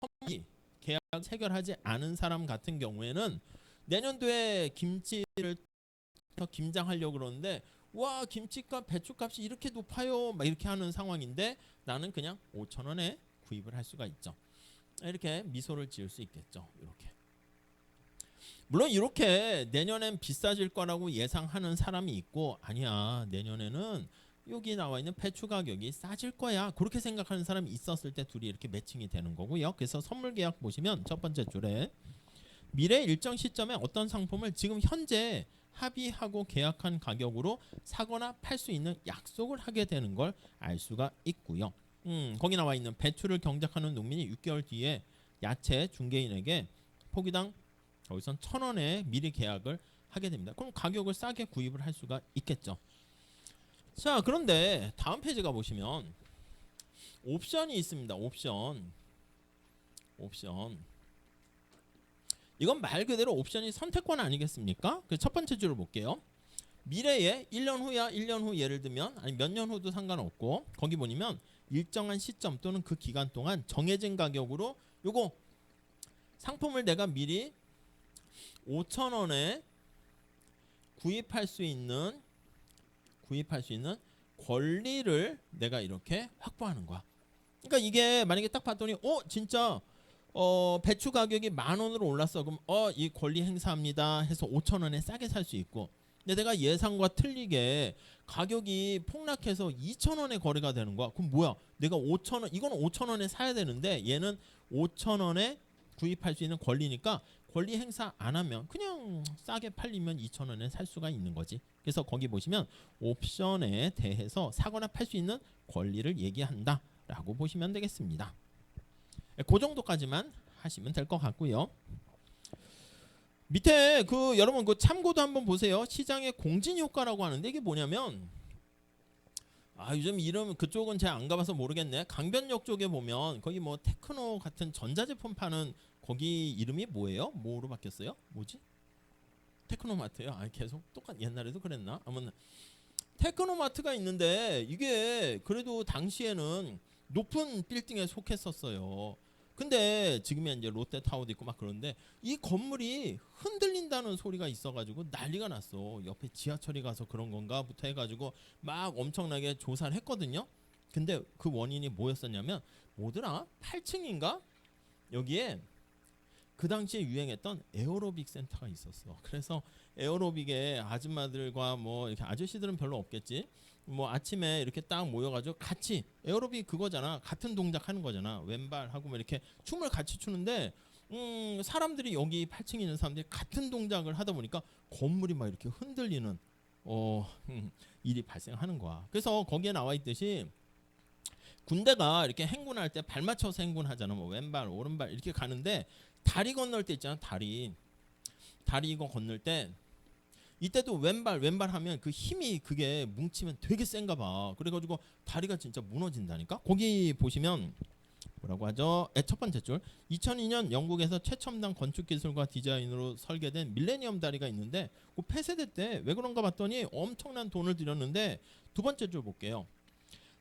선물이 계약 체결하지 않은 사람 같은 경우에는 내년도에 김치를 김장하려고 그러는데 와 김치값 배추값이 이렇게 높아요 막 이렇게 하는 상황인데 나는 그냥 5,000원에 구입을 할 수가 있죠. 이렇게 미소를 지을 수 있겠죠. 이렇게 물론 이렇게 내년엔 비싸질 거라고 예상하는 사람이 있고 아니야 내년에는 여기 나와 있는 배추 가격이 싸질 거야 그렇게 생각하는 사람이 있었을 때 둘이 이렇게 매칭이 되는 거고요. 그래서 선물 계약 보시면 첫 번째 줄에 미래 일정 시점에 어떤 상품을 지금 현재 합의하고 계약한 가격으로 사거나 팔 수 있는 약속을 하게 되는 걸 알 수가 있고요. 거기 나와 있는 배추를 경작하는 농민이 6개월 뒤에 야채 중개인에게 포기당 여기선 1,000원에 미리 계약을 하게 됩니다. 그럼 가격을 싸게 구입을 할 수가 있겠죠. 자 그런데 다음 페이지 가보시면 옵션이 있습니다. 옵션 이건 말 그대로 옵션이 선택권 아니겠습니까? 그 첫 번째 줄을 볼게요. 미래에 1년 후야 1년 후 예를 들면 아니 몇 년 후도 상관없고 거기 보시면 일정한 시점 또는 그 기간 동안 정해진 가격으로 요거 상품을 내가 미리 5,000원에 구입할 수 있는 권리를 내가 이렇게 확보하는 거야. 그러니까 이게 만약에 딱 봤더니 진짜 배추 가격이 10,000원으로 올랐어. 그럼 이 권리 행사합니다 해서 5,000원에 싸게 살 수 있고 근데 내가 예상과 틀리게 가격이 폭락해서 2,000원에 거래가 되는 거야. 그럼 뭐야? 내가 5,000원 이거는 5,000원에 사야 되는데 얘는 5,000원에 구입할 수 있는 권리니까 권리 행사 안 하면 그냥 싸게 팔리면 2,000원에 살 수가 있는 거지. 그래서 거기 보시면 옵션에 대해서 사거나 팔 수 있는 권리를 얘기한다 라고 보시면 되겠습니다. 그 정도까지만 하시면 될 것 같고요. 밑에 여러분 참고도 한번 보세요. 시장의 공진 효과라고 하는데 이게 뭐냐면 요즘 이름 그쪽은 제가 안 가봐서 모르겠네. 강변역 쪽에 보면 거기 뭐 테크노 같은 전자제품 파는 거기 이름이 뭐예요? 뭐로 바뀌었어요? 뭐지? 테크노마트요? 아 계속 옛날에도 그랬나? 아무튼 테크노마트가 있는데 이게 그래도 당시에는 높은 빌딩에 속했었어요. 근데 지금은 이제 롯데타워도 있고 막 그런데 이 건물이 흔들린다는 소리가 있어가지고 난리가 났어. 옆에 지하철이 가서 그런 건가부터 해가지고 막 엄청나게 조사를 했거든요. 근데 그 원인이 뭐였었냐면 뭐더라? 8층인가? 여기에 그 당시에 유행했던 에어로빅 센터가 있었어. 그래서 에어로빅에 아줌마들과 뭐 이렇게 아저씨들은 별로 없겠지. 뭐 아침에 이렇게 딱 모여가지고 같이 에어로빅 그거잖아. 같은 동작 하는 거잖아. 왼발하고 뭐 이렇게 춤을 같이 추는데 사람들이 여기 8층에 있는 사람들이 같은 동작을 하다 보니까 건물이 막 이렇게 흔들리는 일이 발생하는 거야. 그래서 거기에 나와 있듯이 군대가 이렇게 행군할 때 발 맞춰서 행군하잖아. 뭐 왼발, 오른발 이렇게 가는데 다리 건널 때 있잖아. 다리 이거 건널 때 이때도 왼발 하면 그 힘이 그게 뭉치면 되게 센가 봐. 그래가지고 다리가 진짜 무너진다니까. 거기 보시면 뭐라고 하죠? 첫 번째 줄 2002년 영국에서 최첨단 건축 기술과 디자인으로 설계된 밀레니엄 다리가 있는데 그 폐쇄될 때 왜 그런가 봤더니 엄청난 돈을 들였는데 두 번째 줄 볼게요.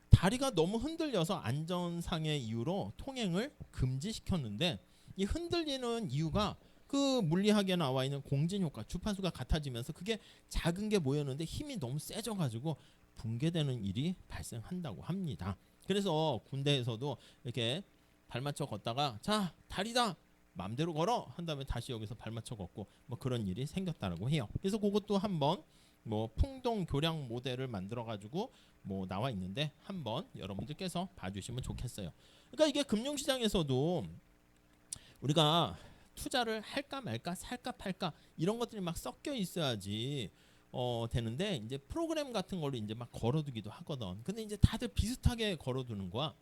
다리가 너무 흔들려서 안전상의 이유로 통행을 금지시켰는데 이 흔들리는 이유가 그 물리학에 나와 있는 공진 효과, 주파수가 같아지면서 그게 작은 게 모였는데 힘이 너무 세져가지고 붕괴되는 일이 발생한다고 합니다. 그래서 군대에서도 이렇게 발 맞춰 걷다가 자 다리다 맘대로 걸어 한 다음에 다시 여기서 발 맞춰 걷고 뭐 그런 일이 생겼다라고 해요. 그래서 그것도 한번 뭐 풍동 교량 모델을 만들어 가지고 뭐 나와 있는데 한번 여러분들께서 봐주시면 좋겠어요. 그러니까 이게 금융시장에서도 우리가 투자를 할까 말까 살까 팔까 이런 것들이 막 섞여 있어야지 되는데 이제 프로그램 같은 걸로 이제 막 걸어두기도 하거든. 근데 이제 다들 비슷하게 걸어두는 거야.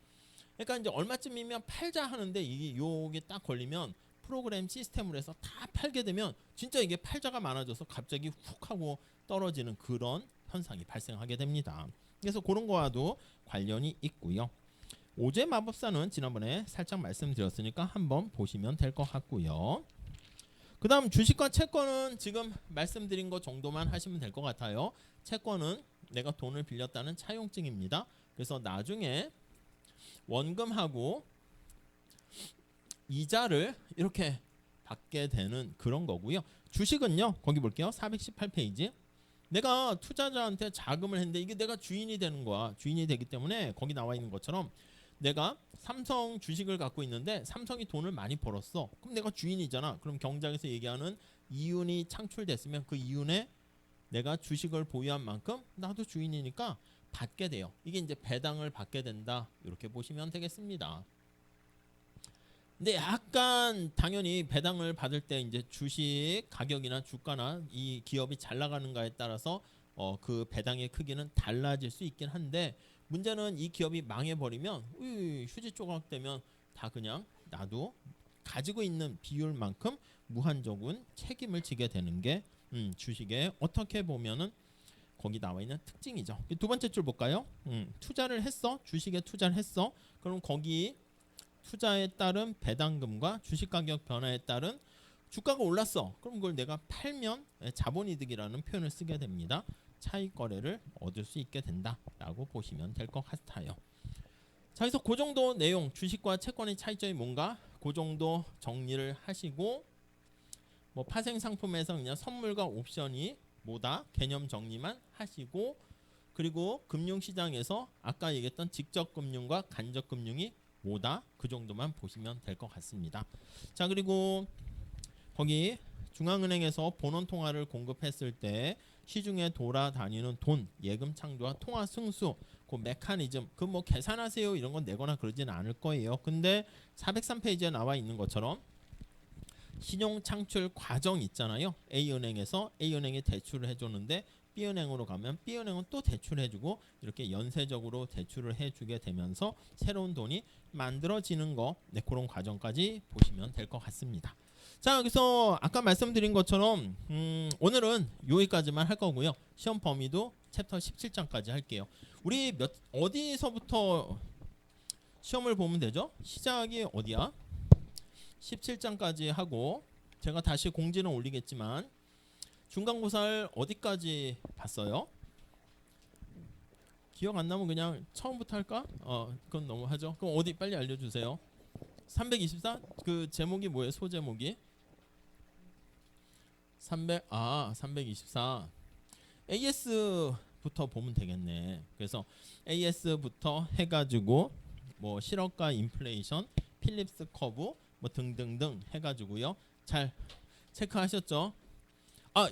그러니까 이제 얼마쯤이면 팔자 하는데 이게 요게 딱 걸리면 프로그램 시스템으로 해서 다 팔게 되면 진짜 이게 팔자가 많아져서 갑자기 훅 하고 떨어지는 그런 현상이 발생하게 됩니다. 그래서 그런 거와도 관련이 있고요. 오제 마법사는 지난번에 살짝 말씀드렸으니까 한번 보시면 될 것 같고요. 그 다음 주식과 채권은 지금 말씀드린 것 정도만 하시면 될 것 같아요. 채권은 내가 돈을 빌렸다는 차용증입니다. 그래서 나중에 원금하고 이자를 이렇게 받게 되는 그런 거고요. 주식은요. 거기 볼게요. 418페이지. 내가 투자자한테 자금을 했는데 이게 내가 주인이 되는 거야. 주인이 되기 때문에 거기 나와 있는 것처럼 내가 삼성 주식을 갖고 있는데 삼성이 돈을 많이 벌었어. 그럼 내가 주인이잖아. 그럼 경작에서 얘기하는 이윤이 창출됐으면 그 이윤에 내가 주식을 보유한 만큼 나도 주인이니까 받게 돼요. 이게 이제 배당을 받게 된다. 이렇게 보시면 되겠습니다. 근데 약간 당연히 배당을 받을 때 이제 주식 가격이나 주가나 이 기업이 잘 나가는가에 따라서 그 배당의 크기는 달라질 수 있긴 한데 문제는 이 기업이 망해버리면 휴지 조각 되면 다 그냥 나도 가지고 있는 비율만큼 무한적인 책임을 지게 되는 게 주식에 어떻게 보면은 거기 나와 있는 특징이죠. 두 번째 줄 볼까요? 투자를 했어. 주식에 투자를 했어. 그럼 거기 투자에 따른 배당금과 주식 가격 변화에 따른 주가가 올랐어. 그럼 그걸 내가 팔면 자본이득이라는 표현을 쓰게 됩니다. 차익 거래를 얻을 수 있게 된다라고 보시면 될 것 같아요. 자, 그래서 그 정도 내용 주식과 채권의 차이점이 뭔가 그 정도 정리를 하시고 뭐 파생 상품에서 그냥 선물과 옵션이 뭐다 개념 정리만 하시고 그리고 금융시장에서 아까 얘기했던 직접금융과 간접금융이 뭐다 그 정도만 보시면 될 것 같습니다. 자 그리고 거기 중앙은행에서 본원통화를 공급했을 때 시중에 돌아다니는 돈, 예금 창조와 통화 승수, 그 메커니즘, 그 뭐 계산하세요 이런 건 내거나 그러지는 않을 거예요. 근데 403페이지에 나와 있는 것처럼 신용 창출 과정 있잖아요. A은행에서 A은행이 대출을 해줬는데 B은행으로 가면 B은행은 또 대출해주고 이렇게 연쇄적으로 대출을 해주게 되면서 새로운 돈이 만들어지는 거 그런 과정까지 보시면 될 것 같습니다. 자 그래서 아까 말씀드린 것처럼 오늘은 여기까지만 할 거고요. 시험 범위도 챕터 17장까지 할게요. 우리 어디서부터 시험을 보면 되죠? 시작이 어디야? 17장까지 하고 제가 다시 공지는 올리겠지만 중간고사를 어디까지 봤어요? 기억 안 나면 그냥 처음부터 할까? 그건 너무 하죠. 그럼 어디 빨리 알려주세요. 324? 그 제목이 뭐예요? 소제목이? 324. AS부터 보면 되겠네. 그래서 AS부터 해가지고 뭐 실업과 인플레이션, 필립스 커브 뭐 등등등 해가지고요. 잘 체크하셨죠?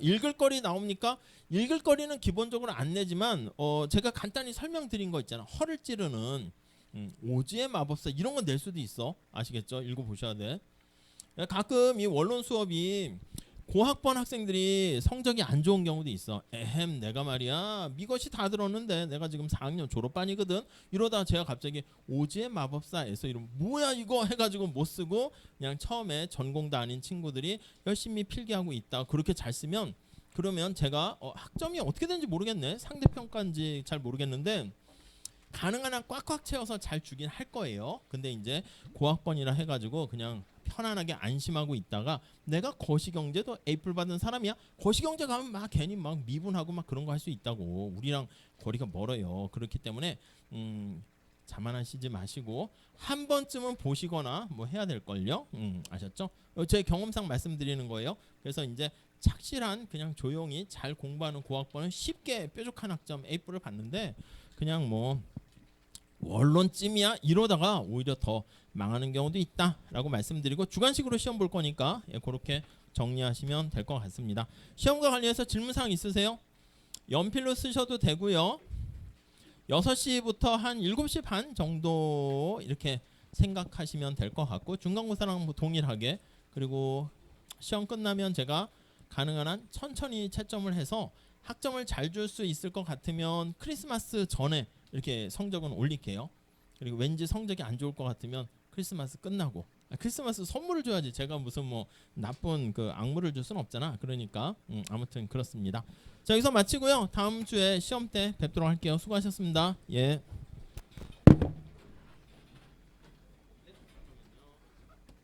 읽을 거리 나옵니까? 읽을 거리는 기본적으로 안 내지만 제가 간단히 설명드린 거 있잖아. 허를 찌르는 오지의 마법사 이런 건 낼 수도 있어. 아시겠죠? 읽어보셔야 돼. 가끔 이 원론 수업이 고학번 학생들이 성적이 안 좋은 경우도 있어. 내가 말이야 이것이 다 들었는데 내가 지금 4학년 졸업반이거든. 이러다 제가 갑자기 오지의 마법사에서 이러면 뭐야 이거 해가지고 못 쓰고 그냥 처음에 전공도 아닌 친구들이 열심히 필기하고 있다. 그렇게 잘 쓰면 그러면 제가 학점이 어떻게 되는지 모르겠네. 상대평가인지 잘 모르겠는데 가능한 한 꽉꽉 채워서 잘 주긴 할 거예요. 근데 이제 고학번이라 해가지고 그냥 편안하게 안심하고 있다가 내가 거시경제도 A뿔 받은 사람이야. 거시경제 가면 막 괜히 막 미분하고 막 그런 거 할 수 있다고. 우리랑 거리가 멀어요. 그렇기 때문에 자만하시지 마시고 한 번쯤은 보시거나 뭐 해야 될 걸요. 아셨죠? 제 경험상 말씀드리는 거예요. 그래서 이제 착실한 그냥 조용히 잘 공부하는 고학번은 쉽게 뾰족한 학점 A뿔을 받는데 그냥 뭐 원론쯤이야 이러다가 오히려 더 망하는 경우도 있다라고 말씀드리고 주관식으로 시험 볼 거니까 그렇게 정리하시면 될 것 같습니다. 시험과 관련해서 질문사항 있으세요? 연필로 쓰셔도 되고요. 6시부터 한 7시 반 정도 이렇게 생각하시면 될 것 같고 중간고사랑 뭐 동일하게 그리고 시험 끝나면 제가 가능한 한 천천히 채점을 해서 학점을 잘 줄 수 있을 것 같으면 크리스마스 전에 이렇게 성적은 올릴게요. 그리고 왠지 성적이 안 좋을 것 같으면 크리스마스 끝나고 크리스마스 선물을 줘야지. 제가 무슨 뭐 나쁜 그 악물을 줄 수는 없잖아. 그러니까 아무튼 그렇습니다. 자 여기서 마치고요. 다음 주에 시험 때 뵙도록 할게요. 수고하셨습니다. 예.